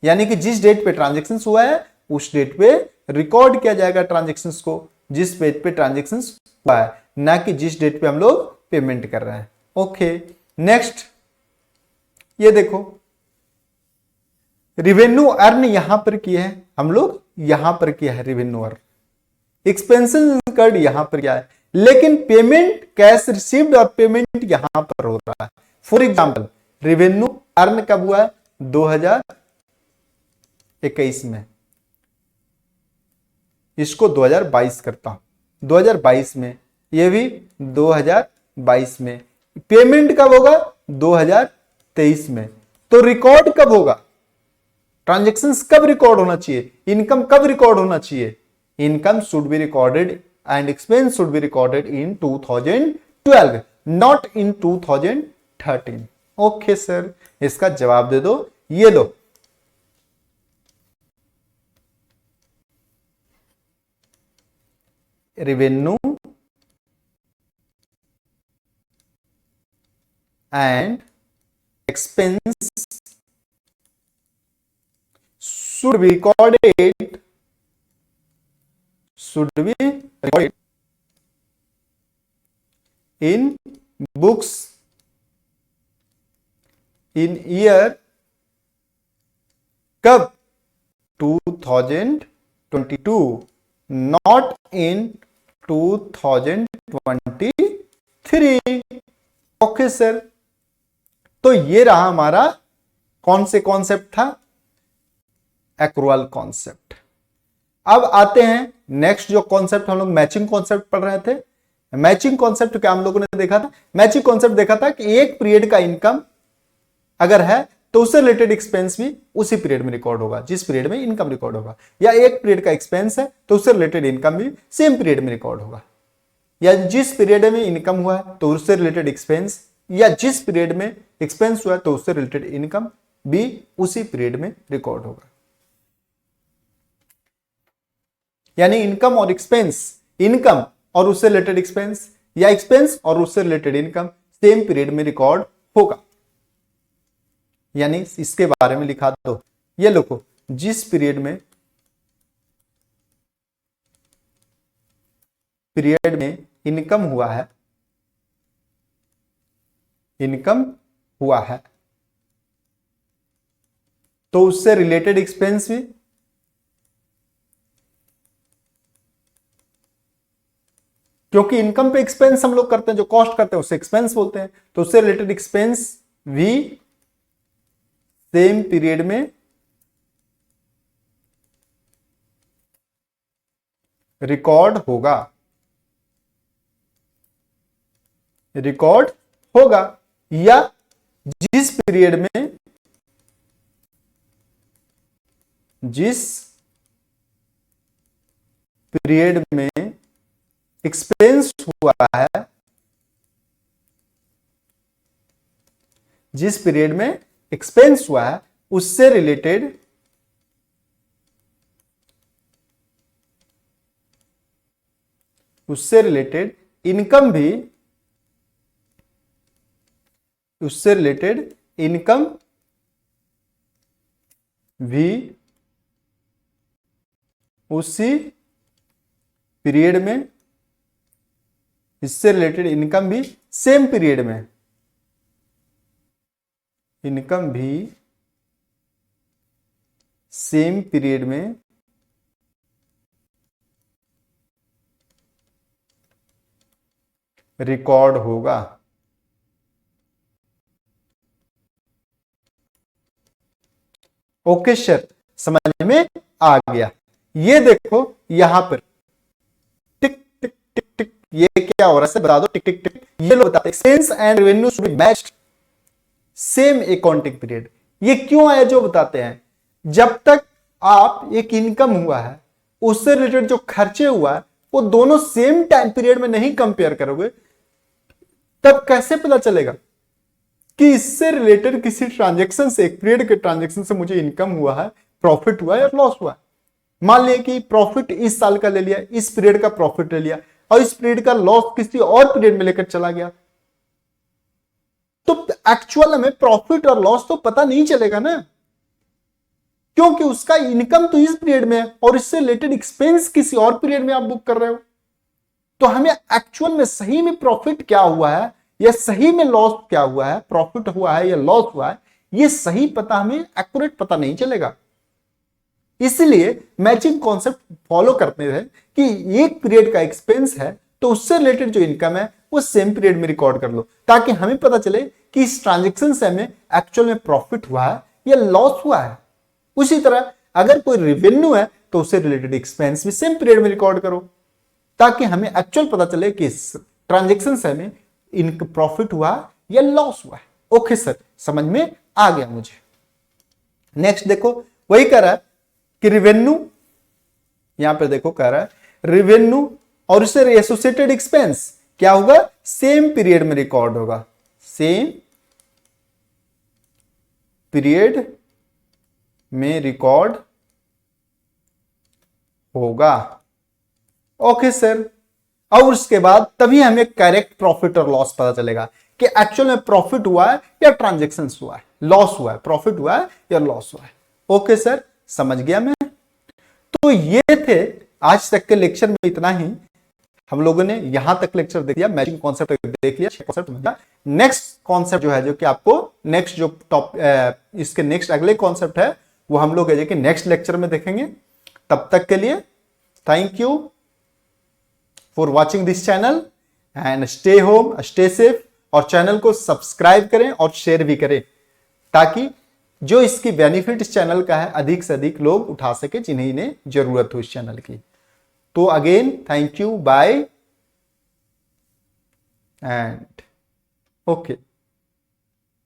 यानी कि जिस डेट पे ट्रांजैक्शंस हुआ है उस डेट पे रिकॉर्ड किया जाएगा ट्रांजैक्शंस को, जिस डेट पे ट्रांजैक्शंस हुआ है, ना कि जिस डेट पे हम लोग पेमेंट कर रहे हैं। ओके, नेक्स्ट ये देखो, रिवेन्यू अर्न यहां पर किया है हम लोग, यहां पर किया है रिवेन्यू अर्न, एक्सपेंसेस इंकर्ड यहां पर किया है, लेकिन पेमेंट कैश रिसीव्ड और पेमेंट यहां पर हो रहा है। फॉर एग्जांपल रिवेन्यू अर्न कब हुआ है, 2021 में, इसको 2022 करता हूं, 2022 में, ये भी 2022 में, पेमेंट कब होगा 2023 में। तो रिकॉर्ड कब होगा, ट्रांजैक्शंस कब रिकॉर्ड होना चाहिए, इनकम कब रिकॉर्ड होना चाहिए, income should be recorded and expense should be recorded in 2012, not in 2013। Okay sir, इसका जवाब दे दो, ये लो revenue and expense should be recorded in books in year कब, 2022, not in 2023। ओके सर, तो ये रहा हमारा कौन से कॉन्सेप्ट था, एक्रूअल कॉन्सेप्ट। अब आते हैं नेक्स्ट जो कॉन्सेप्ट, हम लोग मैचिंग कॉन्सेप्ट पढ़ रहे थे। मैचिंग कॉन्सेप्ट क्या हम लोगों ने देखा था, मैचिंग कॉन्सेप्ट देखा था कि एक पीरियड का इनकम अगर है तो उससे रिलेटेड एक्सपेंस भी उसी पीरियड में रिकॉर्ड होगा जिस पीरियड में इनकम रिकॉर्ड होगा, या एक पीरियड का एक्सपेंस है तो उससे रिलेटेड इनकम भी सेम पीरियड में रिकॉर्ड होगा, या जिस पीरियड में इनकम हुआ है तो उससे रिलेटेड एक्सपेंस या जिस पीरियड में एक्सपेंस हुआ है तो उससे रिलेटेड इनकम भी उसी पीरियड में रिकॉर्ड होगा। यानी इनकम और एक्सपेंस, इनकम और उससे रिलेटेड एक्सपेंस या एक्सपेंस और उससे रिलेटेड इनकम सेम पीरियड में रिकॉर्ड होगा। यानी इसके बारे में लिखा दो, ये लिखो, जिस पीरियड में इनकम हुआ है तो उससे रिलेटेड एक्सपेंस भी, क्योंकि इनकम पे एक्सपेंस हम लोग करते हैं, जो कॉस्ट करते हैं उसे एक्सपेंस बोलते हैं, तो उससे रिलेटेड एक्सपेंस भी सेम पीरियड में रिकॉर्ड होगा या जिस पीरियड में एक्सपेंस हुआ है, जिस पीरियड में एक्सपेंस हुआ है उससे रिलेटेड इनकम भी उसी पीरियड में, इससे रिलेटेड इनकम भी सेम पीरियड में, इनकम भी सेम पीरियड में रिकॉर्ड होगा। ओके सर, समझ में आ गया। ये देखो यहां पर टिक टिक टिक टिक, ये क्या हो रहा है बता दो, टिक टिक टिक। ये लोग बताते हैं expense and revenue should be matched same accounting period. ये क्यों आया जो बताते हैं, जब तक आप एक इनकम हुआ है उससे रिलेटेड जो खर्चे हुआ है वो दोनों सेम टाइम पीरियड में नहीं कंपेयर करोगे, तब कैसे पता चलेगा कि इससे रिलेटेड किसी ट्रांजैक्शन से, एक पीरियड के ट्रांजैक्शन से मुझे इनकम हुआ है, प्रॉफिट हुआ है या लॉस हुआ है। मान लिया कि प्रॉफिट इस साल का ले लिया, इस पीरियड का प्रॉफिट ले लिया और इस पीरियड का लॉस किसी और पीरियड में लेकर चला गया, तो एक्चुअल में प्रॉफिट और लॉस तो पता नहीं चलेगा ना, क्योंकि उसका इनकम तो इस पीरियड में है और इससे रिलेटेड एक्सपेंस किसी और पीरियड में आप बुक कर रहे हो। तो हमें एक्चुअल में सही में प्रॉफिट क्या हुआ है या सही में लॉस क्या हुआ है, प्रॉफिट हुआ है या लॉस हुआ है, ये सही पता, हमें एक्यूरेट पता नहीं चलेगा। इसलिए मैचिंग कॉन्सेप्ट फॉलो करते हैं कि एक पीरियड का एक्सपेंस है तो उससे रिलेटेड जो इनकम है वो सेम पीरियड में रिकॉर्ड कर लो, ताकि हमें पता चले कि इस ट्रांजैक्शन से हमें एक्चुअल में प्रॉफिट हुआ है या लॉस हुआ है। उसी तरह अगर कोई रेवेन्यू है तो उससे रिलेटेड एक्सपेंस भी सेम पीरियड में रिकॉर्ड करो, ताकि हमें एक्चुअल पता चले कि इस ट्रांजैक्शन से हमें इनकम प्रॉफिट हुआ या लॉस हुआ है। ओके सर, समझ में आ गया मुझे। नेक्स्ट देखो, वही कह रहा है कि रेवेन्यू, यहां पर देखो कह रहा है रेवेन्यू और उससे एसोसिएटेड एक्सपेंस क्या होगा, सेम पीरियड में रिकॉर्ड होगा, सेम पीरियड में रिकॉर्ड होगा। ओके सर, और उसके बाद तभी हमें करेक्ट प्रॉफिट और लॉस पता चलेगा कि एक्चुअल में प्रॉफिट हुआ है या ट्रांजैक्शन हुआ है, लॉस हुआ है, प्रॉफिट हुआ है या लॉस हुआ है। ओके सर, समझ गया मैं। तो ये थे आज तक के लेक्चर में, इतना ही हम लोगों ने यहां तक लेक्चर देख लिया, मैचिंग कॉन्सेप्ट देख लिया, कॉन्सेप्ट। नेक्स्ट कॉन्सेप्ट जो है, जो कि आपको नेक्स्ट जो इसके नेक्स्ट अगले कॉन्सेप्ट है वो हम लोग है कि नेक्स्ट लेक्चर में देखेंगे। तब तक के लिए thank you for watching this channel and stay home, stay safe, और चैनल को सब्सक्राइब करें और शेयर भी करें, ताकि जो इसकी बेनिफिट इस चैनल का है अधिक से अधिक लोग उठा सके जिन्हें इन्हें जरूरत हो इस चैनल की। तो again thank you, bye and okay.